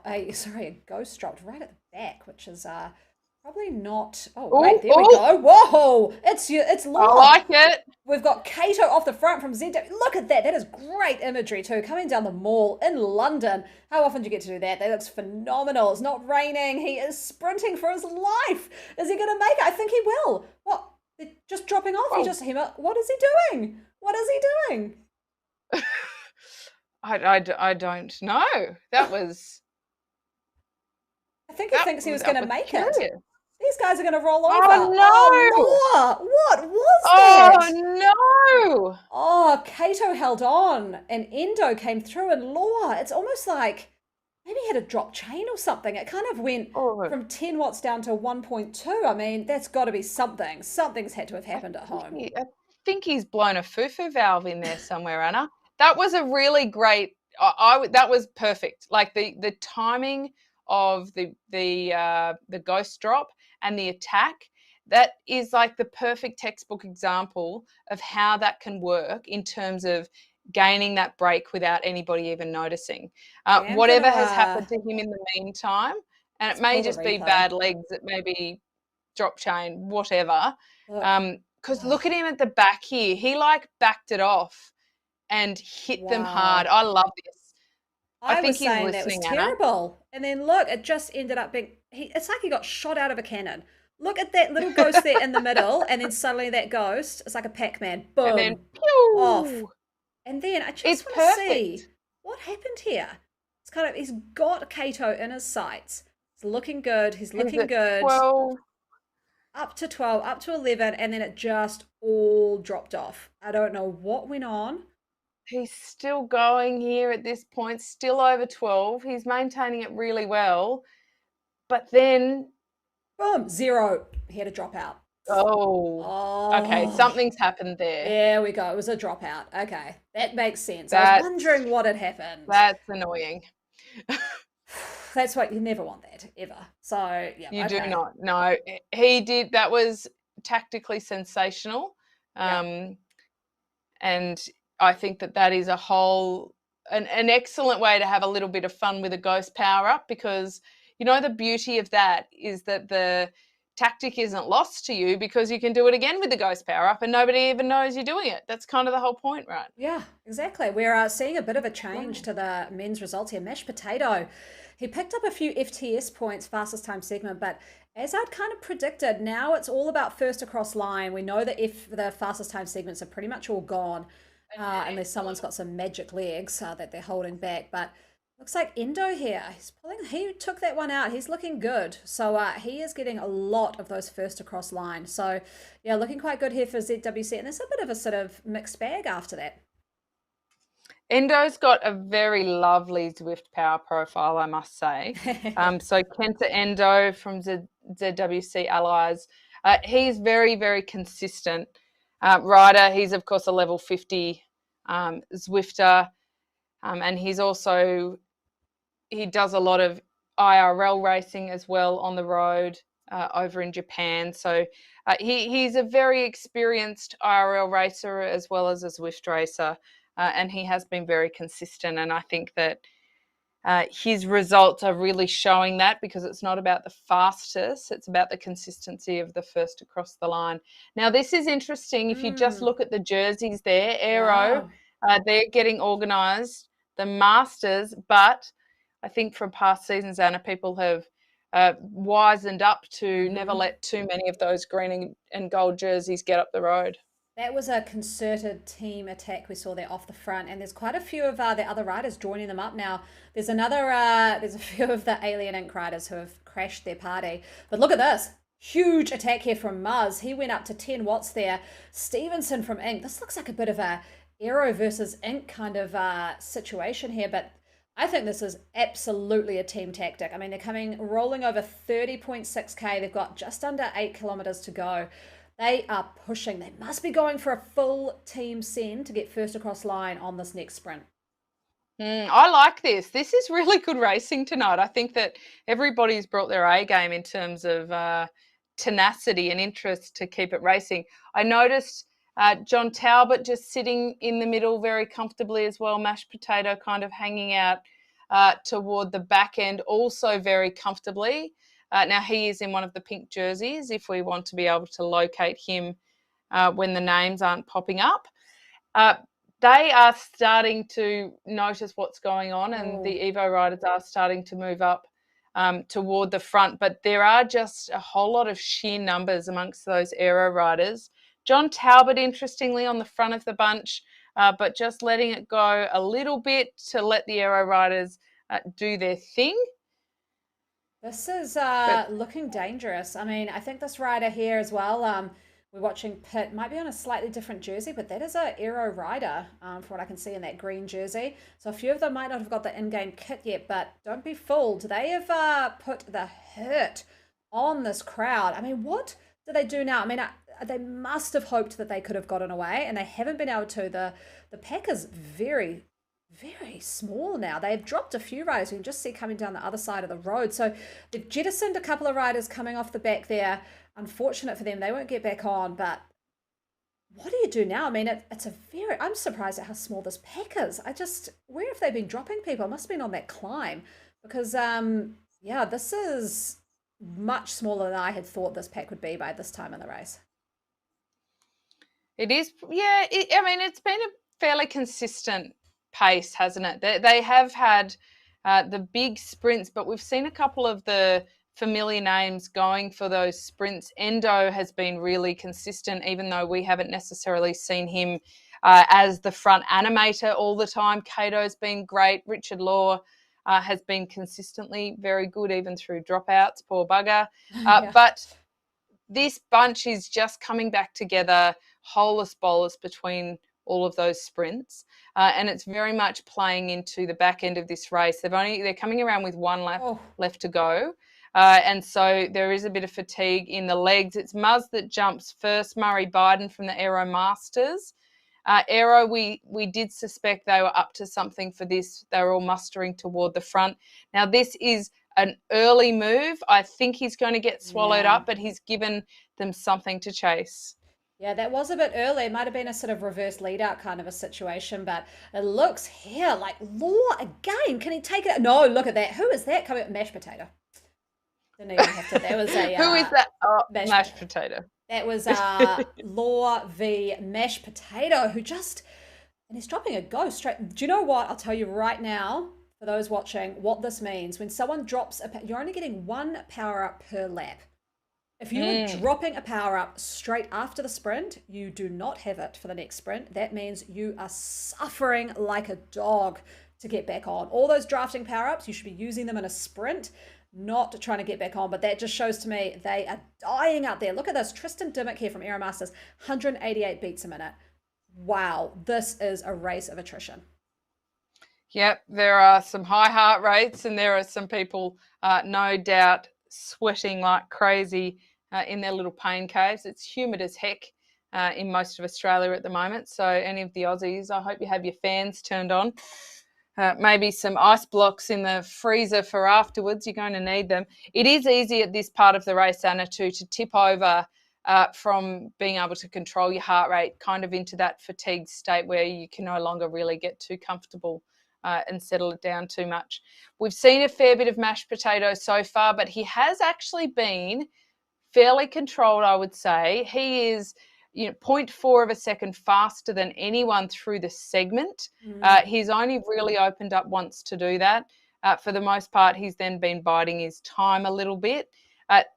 a ghost dropped right at the back, which is probably not. Oh, wait, there we go. Whoa, it's long. I like it. We've got Kato off the front from ZW. Look at that. That is great imagery too. Coming down the mall in London. How often do you get to do that? That looks phenomenal. It's not raining. He is sprinting for his life. Is he going to make it? I think he will. What? They're just dropping off. What is he doing? What is he doing? I don't know. That was. I think he thinks he was going to make it. These guys are going to roll over. Oh, no. Oh, what was that? Oh, no. Oh, Kato held on and Endo came through, and Law, it's almost like maybe he had a drop chain or something. It kind of went from 10 watts down to 1.2. I mean, that's got to be something. Something's had to have happened at home. I think he's blown a foo-foo valve in there somewhere, Anna. That was a really great, that was perfect. Like the timing of the ghost drop and the attack, that is like the perfect textbook example of how that can work in terms of gaining that break without anybody even noticing. Whatever has happened to him in the meantime, and it may just be bad legs, it may be drop chain, whatever. Because look at him at the back here. He backed it off and hit them hard. I love this. I think he's listening, that was terrible. Anna. And then look, it just ended up being, it's like he got shot out of a cannon. Look at that little ghost there in the middle, and then suddenly that ghost, it's like a Pac-Man, boom, and then pew, off. And then I just want to see what happened here. It's kind of, he's got Kato in his sights. It's looking good. He's looking good. 12? Up to 12, up to 11, and then it just all dropped off. I don't know what went on. He's still going here at this point, still over 12. He's maintaining it really well. But then, Boom, 0. He had a dropout. okay, Oh, something's happened there. there we go. It was a dropout. Okay, that makes sense. I was That's wondering what had happened. that's annoying. That's what you never want that ever. So yeah, You do okay, not. No, he did. That was tactically sensational. yeah, Um, and I think that is an excellent way to have a little bit of fun with a ghost power up, because the beauty of that is that the tactic isn't lost to you, because you can do it again with the ghost power up and nobody even knows you're doing it. That's kind of the whole point, right? yeah, exactly. We're seeing a bit of a change to the men's results here. Mashed potato, he picked up a few FTS points, fastest time segment, but as I'd kind of predicted, now it's all about first across line. We know that if the fastest time segments are pretty much all gone, unless someone's got some magic legs that they're holding back. But looks like Endo here. He took that one out. He's looking good. So he is getting a lot of those first across line. So yeah, looking quite good here for ZWC. And there's a bit of a sort of mixed bag after that. Endo's got a very lovely Zwift power profile, I must say. So Kenta Endo from ZWC Allies, he's very, very consistent rider. He's, of course, a level 50 Zwifter, and he does a lot of IRL racing as well on the road over in Japan. So he's a very experienced IRL racer as well as a Zwift racer. And he has been very consistent. And I think that his results are really showing that, because it's not about the fastest, it's about the consistency of the first across the line. Now, this is interesting. If you just look at the jerseys there, Aero, they're getting organised, the Masters, but I think from past seasons, Anna, people have wisened up to never let too many of those green and gold jerseys get up the road. That was a concerted team attack we saw there off the front, and there's quite a few of the other riders joining them up now. There's there's a few of the Alien Inc. riders who have crashed their party. But look at this. Huge attack here from Muzz. He went up to 10 watts there. Stevenson from Inc. This looks like a bit of a Aero versus Inc. kind of situation here, but I think this is absolutely a team tactic. I mean, they're rolling over 30.6k. They've got just under 8 kilometers to go. They are pushing. They must be going for a full team send to get first across line on this next sprint. I like this. This is really good racing tonight. I think that everybody's brought their A game in terms of tenacity and interest to keep it racing. I noticed John Talbot just sitting in the middle very comfortably as well. Mashed potato kind of hanging out toward the back end also very comfortably. Now, he is in one of the pink jerseys if we want to be able to locate him when the names aren't popping up. They are starting to notice what's going on, and the Evo riders are starting to move up toward the front. But there are just a whole lot of sheer numbers amongst those Aero riders. John Talbot, interestingly, on the front of the bunch, but just letting it go a little bit to let the Aero riders do their thing. This is looking dangerous. I mean, I think this rider here as well, we're watching Pitt, might be on a slightly different jersey, but that is an Aero rider from what I can see in that green jersey. So a few of them might not have got the in-game kit yet, but don't be fooled. They have put the hurt on this crowd. I mean, what do they do now? I mean, they must have hoped that they could have gotten away, and they haven't been able to. The pack is very, very small now. They've dropped a few riders. You can just see coming down the other side of the road. So they've jettisoned a couple of riders coming off the back there. Unfortunate for them, they won't get back on. But what do you do now? I mean, I'm surprised at how small this pack is. Where have they been dropping people? It must have been on that climb. Because, yeah, this is much smaller than I had thought this pack would be by this time in the race. It is, yeah. I mean, it's been a fairly consistent pace, hasn't it? They have had the big sprints, but we've seen a couple of the familiar names going for those sprints. Endo has been really consistent, even though we haven't necessarily seen him as the front animator all the time. Cato's been great. Richard Law has been consistently very good, even through dropouts, poor bugger. Yeah. But this bunch is just coming back together, holus bolus between all of those sprints. And it's very much playing into the back end of this race. They're coming around with one lap left to go. And so there is a bit of fatigue in the legs. It's Muzz that jumps first, Murray Biden from the Aero Masters. Aero, we did suspect they were up to something for this. They were all mustering toward the front. Now, this is an early move. I think he's going to get swallowed up, but he's given them something to chase. Yeah, that was a bit early. It might have been a sort of reverse lead out kind of a situation, but it looks here like Law again. Can he take it? No, look at that. Who is that coming up? Mashed potato. Didn't even have to. That was a. Who is that? Oh, mashed potato. That was Law v Mashed Potato, who just, and he's dropping a go straight. Do you know what? I'll tell you right now, for those watching, what this means. When someone drops, you're only getting one power up per lap. If you were dropping a power up straight after the sprint, you do not have it for the next sprint. That means you are suffering like a dog to get back on. All those drafting power ups, you should be using them in a sprint, not trying to get back on. But that just shows to me they are dying out there. Look at this. Tristan Dimick here from Aeromasters, 188 beats a minute. Wow, this is a race of attrition. Yep, there are some high heart rates, and there are some people, no doubt, sweating like crazy in their little pain caves. It's humid as heck in most of Australia at the moment. So any of the Aussies, I hope you have your fans turned on. Maybe some ice blocks in the freezer for afterwards. You're going to need them. It is easy at this part of the race, Anna, to tip over from being able to control your heart rate kind of into that fatigued state where you can no longer really get too comfortable and settle it down too much. We've seen a fair bit of mashed potato so far, but he has actually been fairly controlled, I would say. He is 0.4 of a second faster than anyone through the segment. He's only really opened up once to do that. For the most part, he's then been biding his time a little bit.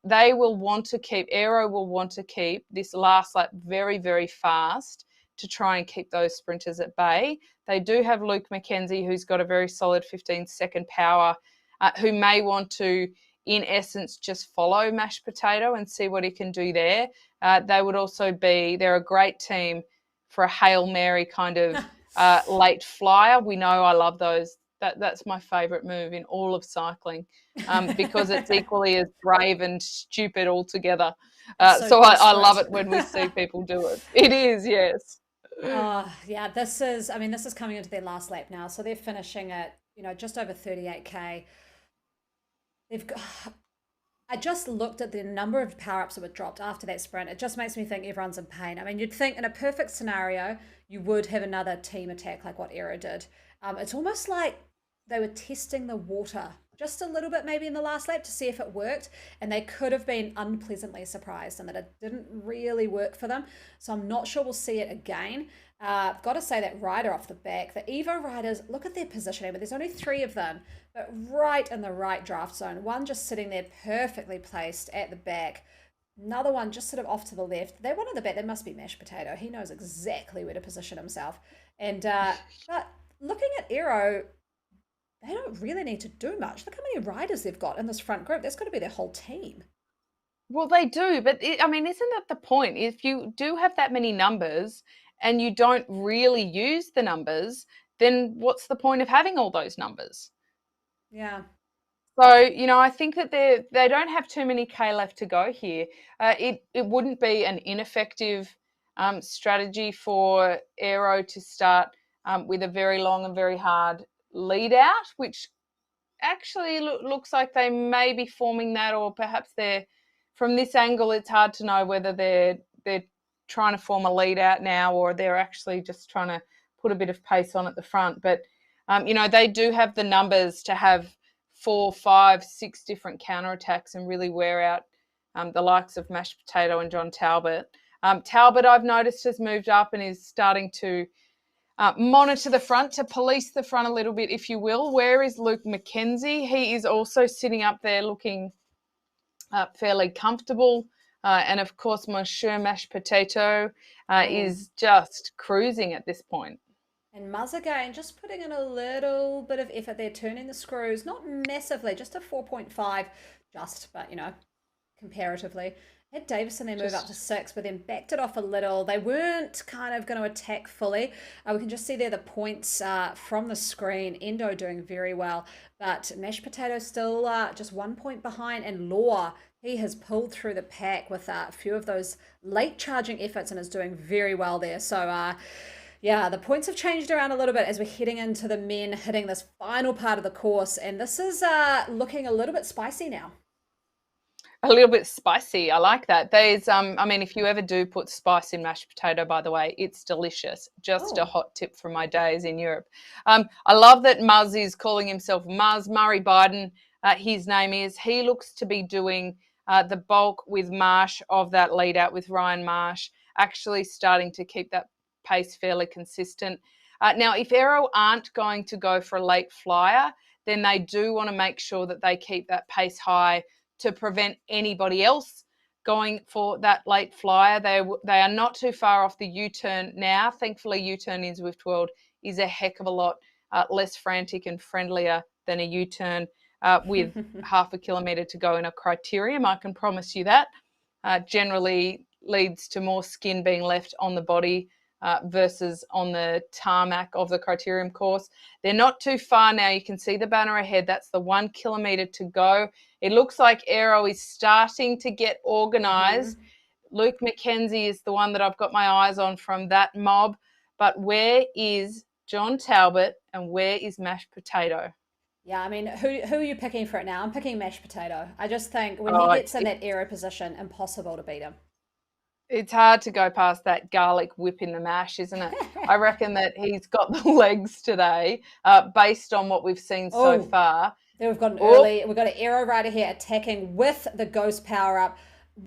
They will want to keep, Aero will want to keep this last lap very, very fast to try and keep those sprinters at bay. They do have Luke McKenzie, who's got a very solid 15-second power, who may want to, in essence, just follow mashed potato and see what he can do there. They would also be, they're a great team for a Hail Mary kind of late flyer. We know I love those. That's my favourite move in all of cycling because it's equally as brave and stupid altogether. So I love it when we see people do it. It is, yes. Yeah, this is coming into their last lap now. So they're finishing at, just over 38K. I just looked at the number of power-ups that were dropped after that sprint. It just makes me think everyone's in pain. I mean, you'd think in a perfect scenario, you would have another team attack like what Aero did. It's almost like they were testing the water just a little bit maybe in the last lap to see if it worked, and they could have been unpleasantly surprised and that it didn't really work for them. So I'm not sure we'll see it again. I've got to say that rider off the back, the Evo riders, look at their positioning, but there's only 3 of them, but right in the right draft zone. One just sitting there perfectly placed at the back. Another one just sort of off to the left. That one at the back, that must be mashed potato. He knows exactly where to position himself. And but looking at Aero, they don't really need to do much. Look how many riders they've got in this front group. That's got to be their whole team. Well, they do, but isn't that the point? If you do have that many numbers and you don't really use the numbers, then what's the point of having all those numbers? Yeah. So, I think that they don't have too many K left to go here. It wouldn't be an ineffective strategy for Aero to start with a very long and very hard lead out, which actually looks like they may be forming that, or perhaps from this angle, it's hard to know whether they're trying to form a lead out now or they're actually just trying to put a bit of pace on at the front. But, they do have the numbers to have 4, 5, 6 different counterattacks and really wear out the likes of Mashed Potato and John Talbot. Talbot, I've noticed, has moved up and is starting to monitor the front, to police the front a little bit, if you will. Where is Luke McKenzie? He is also sitting up there looking fairly comfortable. And, of course, Monsieur Mashed Potato is just cruising at this point. And Muzz again, just putting in a little bit of effort there, turning the screws, not massively, just a 4.5, but, comparatively. Had Davison there move up to 6, but then backed it off a little. They weren't kind of going to attack fully. We can just see there the points from the screen. Endo doing very well, but Mashed Potato still just 1 point behind. And Law, he has pulled through the pack with a few of those late charging efforts and is doing very well there. So, yeah, the points have changed around a little bit as we're heading into the men hitting this final part of the course. And this is looking a little bit spicy now. A little bit spicy. I like that. There's, I mean, if you ever do put spice in mashed potato, by the way, it's delicious. Just a hot tip from my days in Europe. I love that Muzz is calling himself Muzz. Murray Biden, his name is. He looks to be doing the bulk with Marsh of that lead out with Ryan Marsh, actually starting to keep that pace fairly consistent. Now, if Aero aren't going to go for a late flyer, then they do want to make sure that they keep that pace high to prevent anybody else going for that late flyer. They are not too far off the U-turn now. Thankfully, U-turn in Zwift World is a heck of a lot less frantic and friendlier than a U-turn with half a kilometre to go in a criterium. I can promise you that. Generally leads to more skin being left on the body versus on the tarmac of the criterium course. They're not too far now. You can see the banner ahead. That's the 1 kilometre to go. It looks like Aero is starting to get organised. Luke McKenzie is the one that I've got my eyes on from that mob. But where is John Talbot and where is Mashed Potato? Yeah, I mean, who are you picking for it now? I'm picking Mashed Potato. I just think when he gets in that Aero position, impossible to beat him. It's hard to go past that garlic whip in the mash, isn't it? I reckon that he's got the legs today based on what we've seen so far. Then we've got we've got an Aero rider here attacking with the Ghost power up.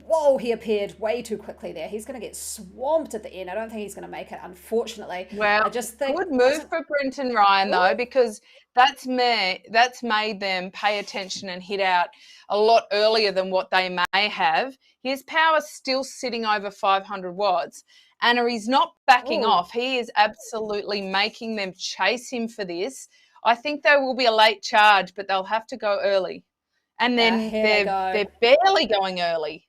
Whoa, he appeared way too quickly there. He's going to get swamped at the end. I don't think he's going to make it, unfortunately. Well, I just think good move for Brenton Ryan, though, because that's made them pay attention and hit out a lot earlier than what they may have. His power's still sitting over 500 watts, and he's not backing off. He is absolutely making them chase him for this. I think there will be a late charge, but they'll have to go early. And then they're barely going early.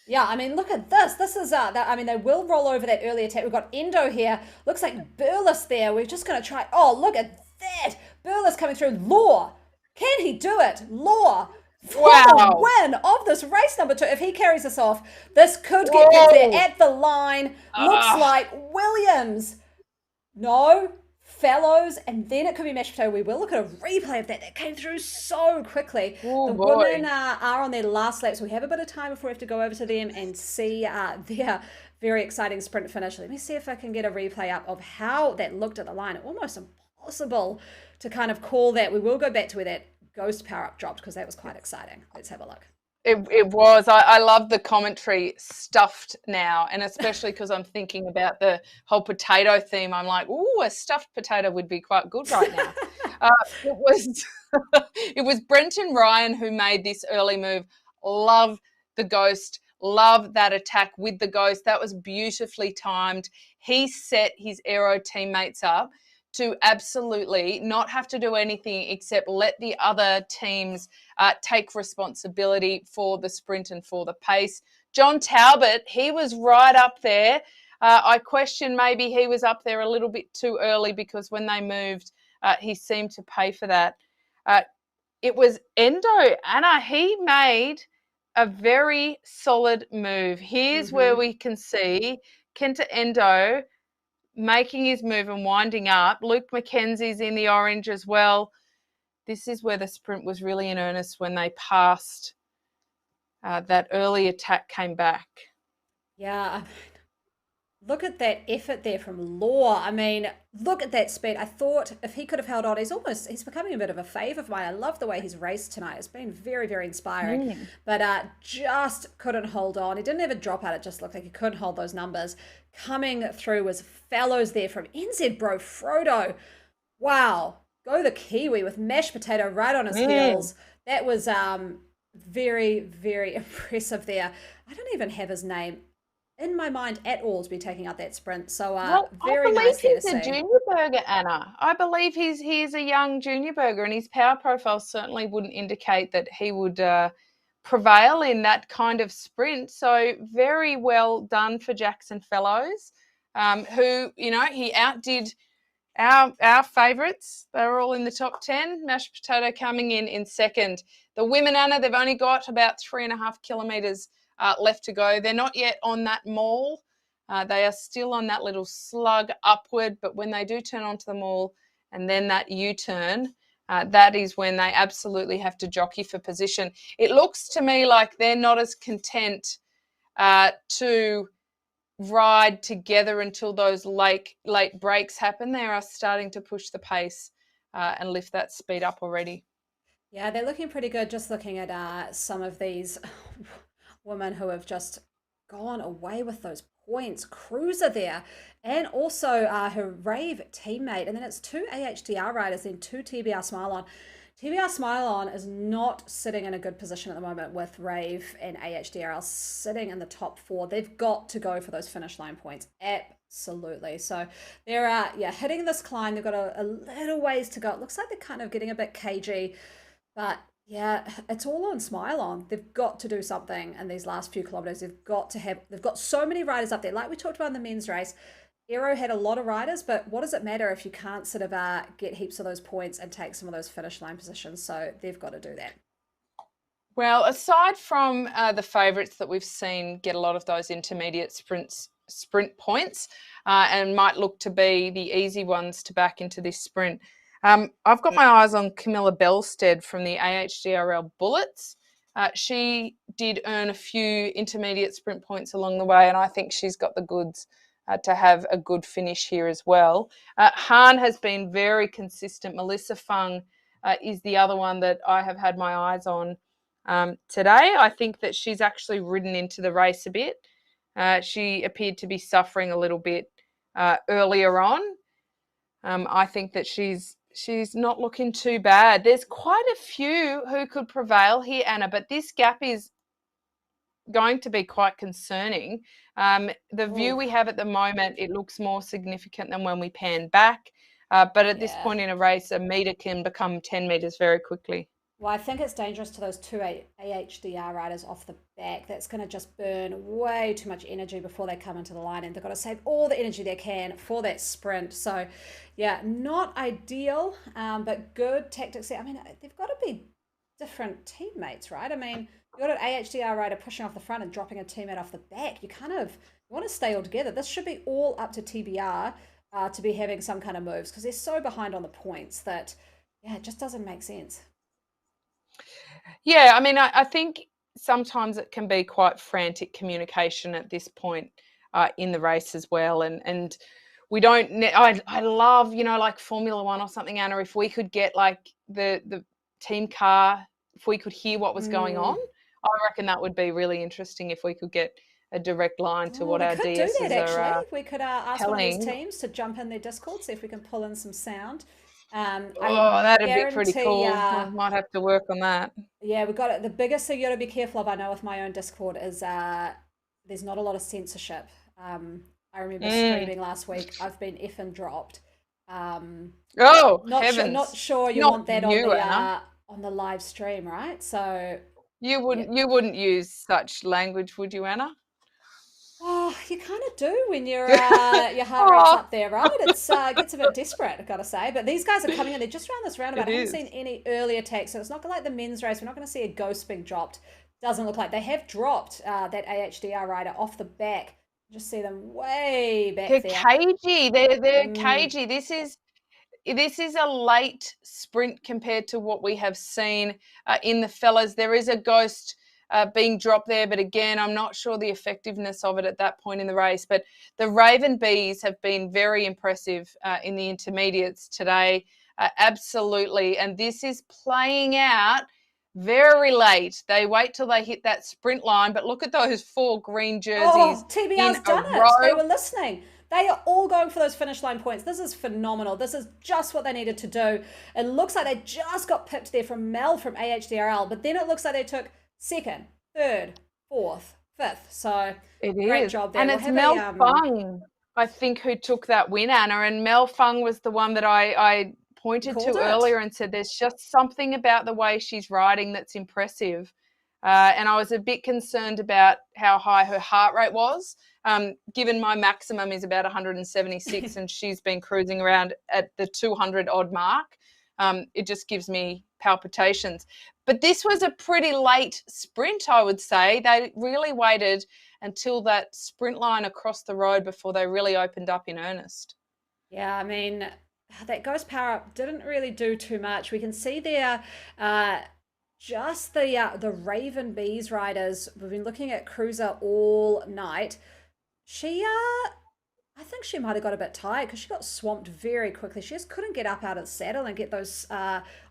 Yeah, I mean, look at this. This is, I mean, they will roll over that early attack. We've got Endo here. Looks like Burles there. We're just going to try. Oh, look at that. Burles coming through. Law. Can he do it? Law. Wow. Win of this race number 2. If he carries this off, this could get picked there at the line. Looks like Williams. No. Fellows, and then it could be Mashed Potato. We will look at a replay of that. That came through so quickly. The women are on their last lap, so we have a bit of time before we have to go over to them and see their very exciting sprint finish. Let me see if I can get a replay up of how that looked at the line. Almost impossible to kind of call that. We will go back to where that Ghost power-up dropped because that was quite exciting. Let's have a look. It was. I love the commentary stuffed now, and especially because I'm thinking about the whole potato theme. I'm like, ooh, a stuffed potato would be quite good right now. It was Brenton Ryan who made this early move. Love the Ghost. Love that attack with the Ghost. That was beautifully timed. He set his Aero teammates up to absolutely not have to do anything except let the other teams take responsibility for the sprint and for the pace. John Talbot, he was right up there. I question maybe he was up there a little bit too early because when they moved, he seemed to pay for that. It was Endo. Anna, he made a very solid move. Here's where we can see Kenta Endo making his move and winding up. Luke McKenzie's in the orange as well. This is where the sprint was really in earnest when they passed. That early attack came back. Yeah, look at that effort there from Law. I mean, look at that speed. I thought if he could have held on, he's becoming a bit of a fave of mine. I love the way he's raced tonight. It's been very, very inspiring. But just couldn't hold on. He didn't have a dropout. It just looked like he couldn't hold those numbers. Coming through was Fellows there from NZ Bro Frodo. Wow. Go the Kiwi with Mashed Potato right on his heels. That was very, very impressive there. I don't even have his name in my mind at all to be taking out that sprint. So very nice to see. I believe he's a junior burger, Anna. I believe he's a young junior burger, and his power profile certainly wouldn't indicate that he would prevail in that kind of sprint. So very well done for Jackson Fellows, who, he outdid our favourites. They were all in the top 10. Mashed Potato coming in second. The women, Anna, they've only got about 3.5 kilometres left to go. They're not yet on that mall. They are still on that little slug upward, but when they do turn onto the mall and then that U-turn, that is when they absolutely have to jockey for position. It looks to me like they're not as content to ride together until those late breaks happen. They are starting to push the pace and lift that speed up already. Yeah, they're looking pretty good. Just looking at some of these women who have just gone away with those points. Cruiser there, and also her Rave teammate. And then it's 2 AHDR riders and 2 TBR Smile On. TBR Smile On is not sitting in a good position at the moment with Rave and AHDRL sitting in the top 4. They've got to go for those finish line points. Absolutely. So they're hitting this climb. They've got a little ways to go. It looks like they're kind of getting a bit cagey, but yeah, it's all on Smile On. They've got to do something in these last few kilometers. They've got so many riders up there. Like we talked about in the men's race, Aero had a lot of riders, but what does it matter if you can't sort of get heaps of those points and take some of those finish line positions? So they've got to do that. Well, aside from the favourites that we've seen get a lot of those intermediate sprint points and might look to be the easy ones to back into this sprint, I've got my eyes on Camilla Belstead from the AHDRL Bullets. She did earn a few intermediate sprint points along the way, and I think she's got the goods to have a good finish here as well. Han has been very consistent. Melissa Fung is the other one that I have had my eyes on today. I think that she's actually ridden into the race a bit. She appeared to be suffering a little bit earlier on. I think that she's not looking too bad. There's quite a few who could prevail here, Anna, but this gap is going to be quite concerning. The view we have at the moment, it looks more significant than when we pan back. But at this point in a race, a metre can become 10 metres very quickly. Well, I think it's dangerous to those 2 AHDR riders off the back. That's going to just burn way too much energy before they come into the line, and they've got to save all the energy they can for that sprint. So, yeah, not ideal, but good tactics there. I mean, they've got to be different teammates, right? I mean, you've got an AHDR rider pushing off the front and dropping a teammate off the back. You want to stay all together. This should be all up to TBR to be having some kind of moves, because they're so behind on the points that, yeah, it just doesn't make sense. Yeah, I mean, I think sometimes it can be quite frantic communication at this point in the race as well. And we don't, I love, like Formula One or something, Anna, if we could get like the team car, if we could hear what was going on, I reckon that would be really interesting if we could get a direct line to what our DSs do that, actually. are we could ask one of these teams to jump in their Discord, see if we can pull in some sound. That'd be pretty cool. I might have to work on that. Yeah, we've got it. The biggest thing you got to be careful of, I know, with my own Discord is there's not a lot of censorship. I remember streaming last week. I've been effing dropped. Not sure you want that on the live stream, right? So you wouldn't use such language, would you, Anna? Oh, you kind of do when your heart rate's up there, right? It gets a bit desperate, I've got to say. But these guys are coming in. They're just around this roundabout. I haven't seen any early attacks, so it's not like the men's race. We're not going to see a ghost being dropped. Doesn't look like. They have dropped that AHDR rider off the back. Just see them way back there. They're cagey. They're cagey. This is a late sprint compared to what we have seen in the fellas. There is a ghost being dropped there, but again, I'm not sure the effectiveness of it at that point in the race. But the Raven Bees have been very impressive in the intermediates today, absolutely. And this is playing out very late. They wait till they hit that sprint line, but look at those 4 green jerseys. Oh, TBR's done it. They were listening. They are all going for those finish line points. This is phenomenal. This is just what they needed to do. It looks like they just got pipped there from Mel from AHDRL, but then it looks like they took 2nd, 3rd, 4th, 5th. So great job there. And it's Mel Fung, I think, who took that win, Anna. And Mel Fung was the one that I pointed to earlier and said there's just something about the way she's riding that's impressive. And I was a bit concerned about how high her heart rate was, given my maximum is about 176 and she's been cruising around at the 200 odd mark. It just gives me palpitations. But this was a pretty late sprint, I would say. They really waited until that sprint line across the road before they really opened up in earnest. Yeah, I mean, that Ghost Power Up didn't really do too much. We can see there just the Raven Bees riders. We've been looking at Cruiser all night. She I think she might have got a bit tired because she got swamped very quickly. She just couldn't get up out of the saddle and get those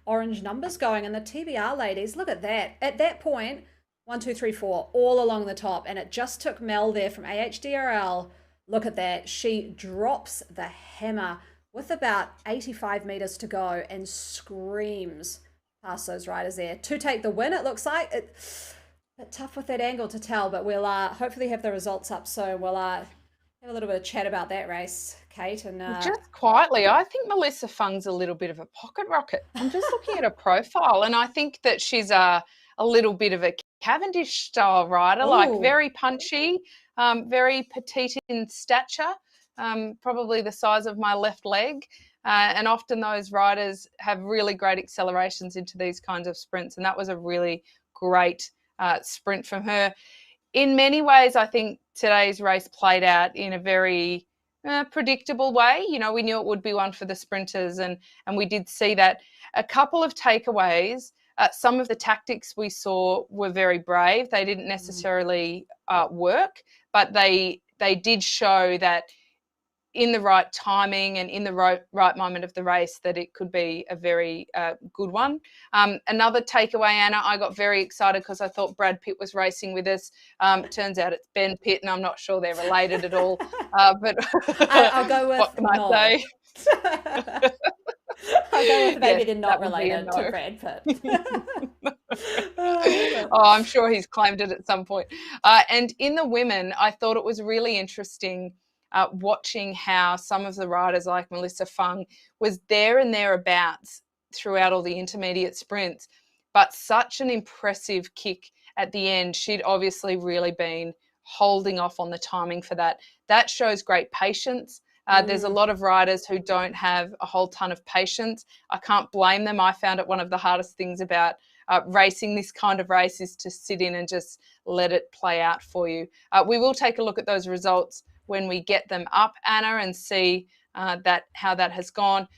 orange numbers going. And the TBR ladies, look at that. At that point, 1, 2, 3, 4, all along the top. And it just took Mel there from AHDRL. Look at that. She drops the hammer with about 85 meters to go and screams past those riders there to take the win. It looks like it's a bit tough with that angle to tell, but we'll hopefully have the results up soon. We'll have a little bit of chat about that race, Kate. And just quietly, I think Melissa Fung's a little bit of a pocket rocket. I'm just looking at her profile, and I think that she's a little bit of a Cavendish style rider, like very punchy, very petite in stature, probably the size of my left leg. And often those riders have really great accelerations into these kinds of sprints, and that was a really great sprint from her. In many ways, I think today's race played out in a very predictable way. You know, we knew it would be one for the sprinters, and we did see that. A couple of takeaways. Some of the tactics we saw were very brave. They didn't necessarily work, but they did show that in the right timing and in the right moment of the race that it could be a very good one. Another takeaway, Anna, I got very excited because I thought Brad Pitt was racing with us. Turns out it's Ben Pitt, and I'm not sure they're related at all. But I'll go with what can no. I say? I'll go with maybe they're not related to Brad Pitt. I'm sure he's claimed it at some point. And in the women, I thought it was really interesting watching how some of the riders like Melissa Fung was there and thereabouts throughout all the intermediate sprints, but such an impressive kick at the end. She'd obviously really been holding off on the timing for that. That shows great patience. There's a lot of riders who don't have a whole ton of patience. I can't blame them. I found it one of the hardest things about racing this kind of race is to sit in and just let it play out for you. We will take a look at those results when we get them up, Anna, and see how that has gone.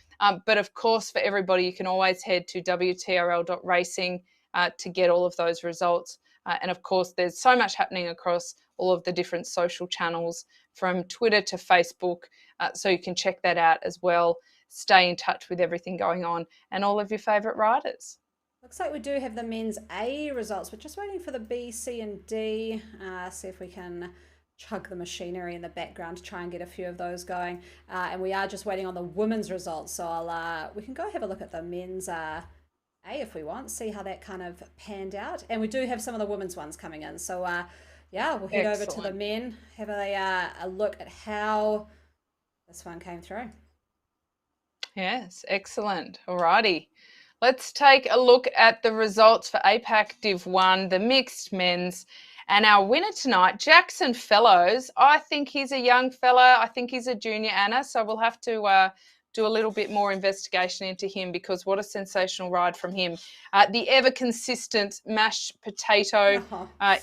But of course, for everybody, you can always head to WTRL.racing to get all of those results. And of course, there's so much happening across all of the different social channels from Twitter to Facebook. So you can check that out as well. Stay in touch with everything going on and all of your favourite riders. Looks like we do have the men's A results. We're just waiting for the B, C and D. See if we can chug the machinery in the background to try and get a few of those going. And we are just waiting on the women's results. So we can go have a look at the men's A if we want, see how that kind of panned out. And we do have some of the women's ones coming in. So yeah, we'll head over to the men, have a look at how this one came through. Yes, excellent. Alrighty. Let's take a look at the results for APAC Div 1, the mixed men's. And our winner tonight, Jackson Fellows. I think he's a young fella. I think he's a junior, Anna. So we'll have to do a little bit more investigation into him because what a sensational ride from him. The ever consistent mashed potato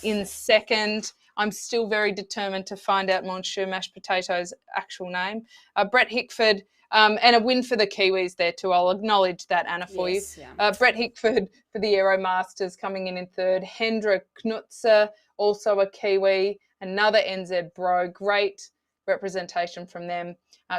in second. I'm still very determined to find out Monsieur Mashed Potato's actual name. Brett Hickford, and a win for the Kiwis there too. I'll acknowledge that, Anna, for you. Yeah. Brett Hickford for the Aero Masters coming in third. Hendra Knutzer, also a Kiwi, another NZ bro. Great representation from them.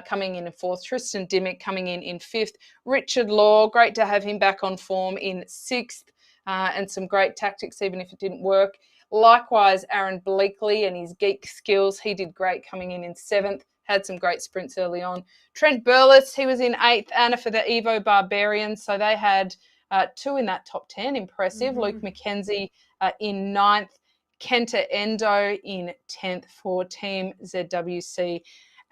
Coming in fourth. Tristan Dimick coming in fifth. Richard Law, great to have him back on form in sixth, and some great tactics even if it didn't work. Likewise, Aaron Bleakley and his geek skills, he did great coming in seventh. Had some great sprints early on. Trent Burles, he was in eighth, Anna, for the Evo Barbarians. So they had two in that top 10. Impressive. Mm-hmm. Luke McKenzie in ninth. Kenta Endo in 10th for Team ZWC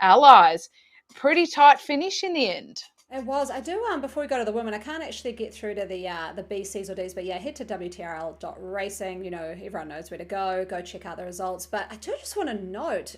Allies. Pretty tight finish in the end. It was. I do. Before we go to the women, I can't actually get through to the B, Cs or Ds, but yeah, head to WTRL.racing. You know, everyone knows where to go. Go check out the results. But I do just want to note,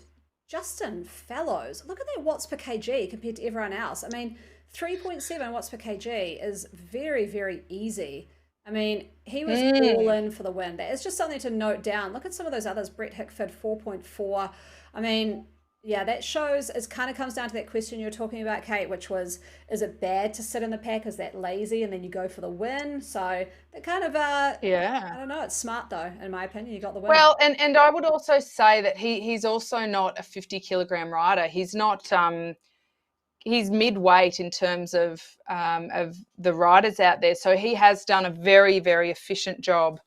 Justin Fellows. Look at that watts per kg compared to everyone else. I mean, 3.7 watts per kg is very, very easy. I mean, he was all in for the win. That is just something to note down. Look at some of those others. Brett Hickford, 4.4. I mean, yeah, that shows, it kind of comes down to that question you were talking about, Kate, which was, is it bad to sit in the pack? Is that lazy? And then you go for the win. So that kind of, Yeah. I don't know, it's smart though, in my opinion. You got the win. Well, and I would also say that he's also not a 50-kilogram rider. He's not he's mid-weight in terms of the riders out there. So he has done a very, very efficient job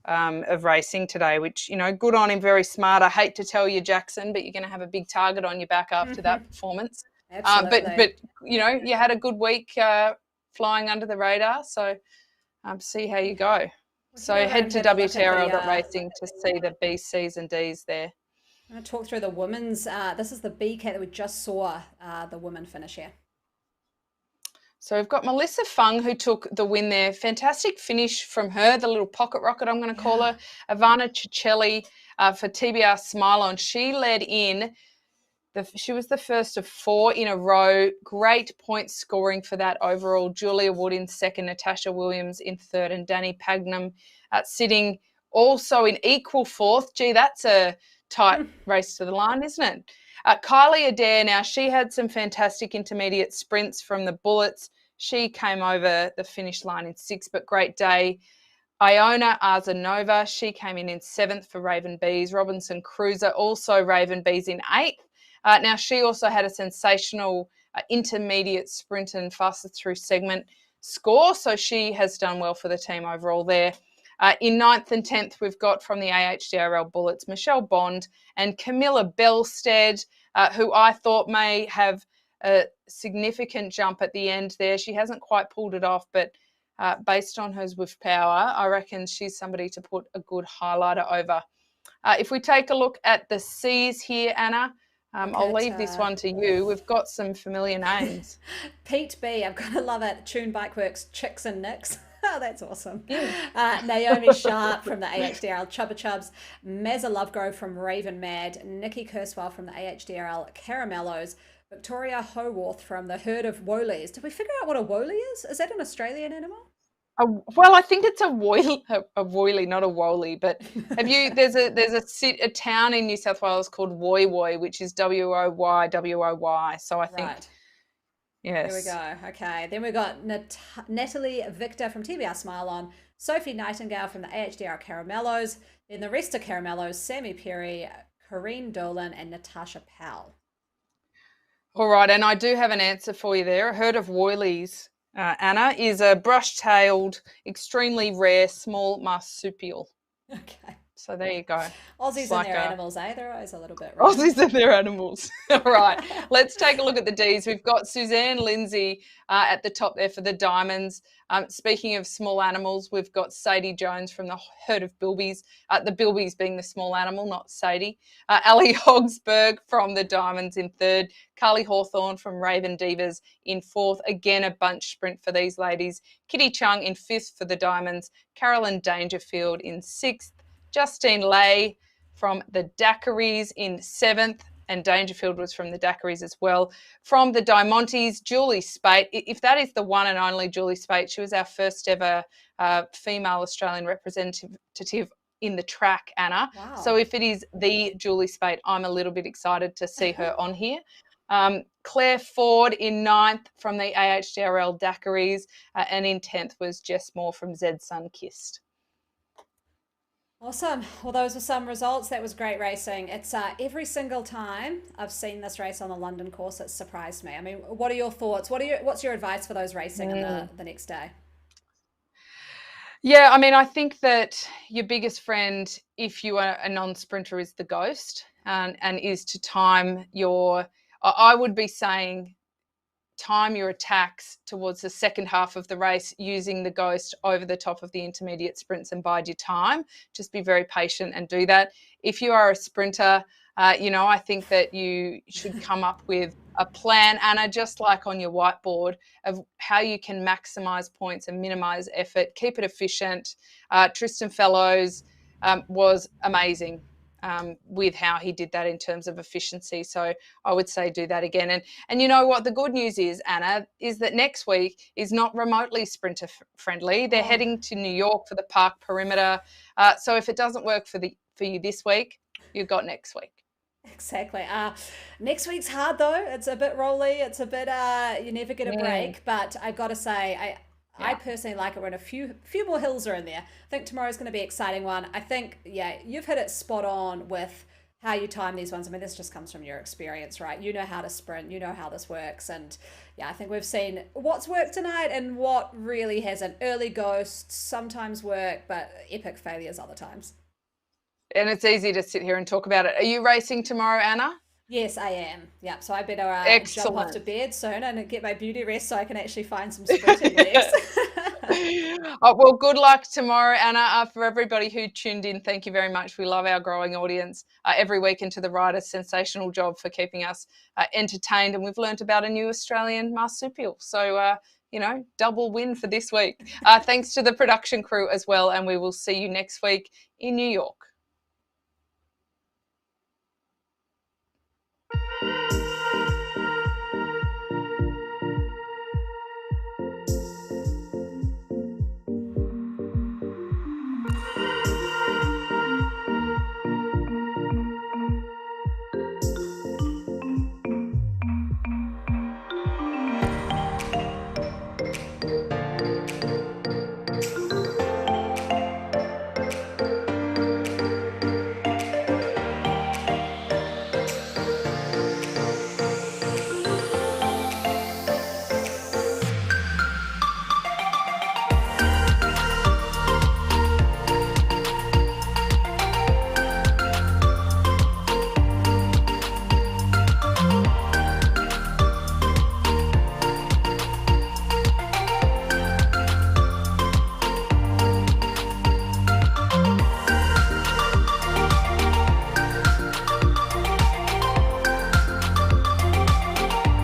of racing today, which, you know, good on him, very smart. I hate to tell you, Jackson, but you're going to have a big target on your back after that performance. Absolutely. But you know, you had a good week flying under the radar. So see how you go. So head to WTRL.racing to see the B, Cs and Ds there. I'm going to talk through the women's. This is the B cat that we just saw the women finish here. So we've got Melissa Fung, who took the win there. Fantastic finish from her, the little pocket rocket, I'm going to call her. Ivana Ciccelli for TBR Smile On. She led in. She was the first of 4 in a row. Great point scoring for that overall. Julia Wood in second, Natasha Williams in third, and Danny Pagnam sitting also in equal fourth. Gee, that's a tight race to the line, isn't it? Kylie Adair, now she had some fantastic intermediate sprints from the Bullets. She came over the finish line in 6th, but great day. Iona Arzanova, she came in 7th for Raven Bees. Robinson Cruiser, also Raven Bees in 8th. Now, she also had a sensational intermediate sprint and fastest through segment score, so she has done well for the team overall there. In 9th and 10th, we've got from the AHDRL Bullets, Michelle Bond and Camilla Belstead, who I thought may have a significant jump at the end there. She hasn't quite pulled it off, but based on her Zwift power, I reckon she's somebody to put a good highlighter over. If we take a look at the C's here, Anna, I'll leave this one to you. We've got some familiar names. Pete B, I've got to love it. Tune Bike Works, Chicks and Nicks. Oh, that's awesome. Naomi Sharp from the AHDRL Chubba Chubs, Mazza Lovegrove from Raven Mad, Nikki Kurswell from the AHDRL Caramellos, Victoria Howarth from the Herd of Woolies. Did we figure out what a woolly is? Is that an Australian animal? Well, I think it's a woily, not a woolly. But have you? There's a town in New South Wales called Woy Woy, which is WOY. So I think, right. Yes. There we go. Okay. Then we've got Natalie Victor from TBR Smile On, Sophie Nightingale from the AHDR Caramellos, then the rest of Caramellos, Sammy Perry, Corrine Dolan, and Natasha Powell. All right. And I do have an answer for you there. A herd of woylies, Anna, is a brush-tailed, extremely rare, small marsupial. Okay. So there you go. Aussies and their animals, eh? They're always a little bit wrong. Aussies and their animals. All right. Let's take a look at the Ds. We've got Suzanne Lindsay at the top there for the Diamonds. Speaking of small animals, we've got Sadie Jones from the herd of Bilbies. The Bilbies being the small animal, not Sadie. Ali Hogsberg from the Diamonds in 3rd. Carly Hawthorne from Raven Divas in 4th. Again, a bunch sprint for these ladies. Kitty Chung in 5th for the Diamonds. Carolyn Dangerfield in 6th. Justine Lay from the Daiquiris in 7th, and Dangerfield was from the Daiquiris as well. From the Diamontes, Julie Spate. If that is the one and only Julie Spate, she was our first ever female Australian representative in the track, Anna. Wow. So if it is the Julie Spate, I'm a little bit excited to see her on here. Claire Ford in 9th from the AHDRL Daiquiris, and in 10th was Jess Moore from Z Sunkissed. Awesome. Well, those were some results. That was great racing. It's every single time I've seen this race on the London course, it's surprised me. I mean, what are your thoughts? What's your advice for those racing in the next day? Yeah, I mean, I think that your biggest friend, if you are a non-sprinter, is the ghost, and is to time your. I would be saying, time your attacks towards the second half of the race using the ghost over the top of the intermediate sprints and bide your time. Just be very patient and do that. If you are a sprinter, I think that you should come up with a plan, Anna, just like on your whiteboard, of how you can maximize points and minimize effort, keep it efficient. Tristan Fellows was amazing with how he did that in terms of efficiency. So I would say do that again. And you know what? The good news is, Anna, is that next week is not remotely sprinter friendly. They're heading to New York for the park perimeter. So if it doesn't work for you this week, you've got next week. Exactly. Next week's hard though. It's a bit rolly. It's a bit you never get a break. But I've got to say, I personally like it when a few more hills are in there. I think tomorrow's going to be an exciting one. I think you've hit it spot on with how you time these ones. I mean, this just comes from your experience, right? You know how to sprint. You know how this works, and I think we've seen what's worked tonight and what really hasn't. Early ghosts sometimes work, but epic failures other times. And it's easy to sit here and talk about it. Are you racing tomorrow, Anna? Yes, I am. Yeah, so I better jump off to bed soon and get my beauty rest so I can actually find some sprinting legs. Well, good luck tomorrow, Anna. For everybody who tuned in, thank you very much. We love our growing audience every week, and to the writers, sensational job for keeping us entertained. And we've learnt about a new Australian marsupial. So, double win for this week. Thanks to the production crew as well. And we will see you next week in New York.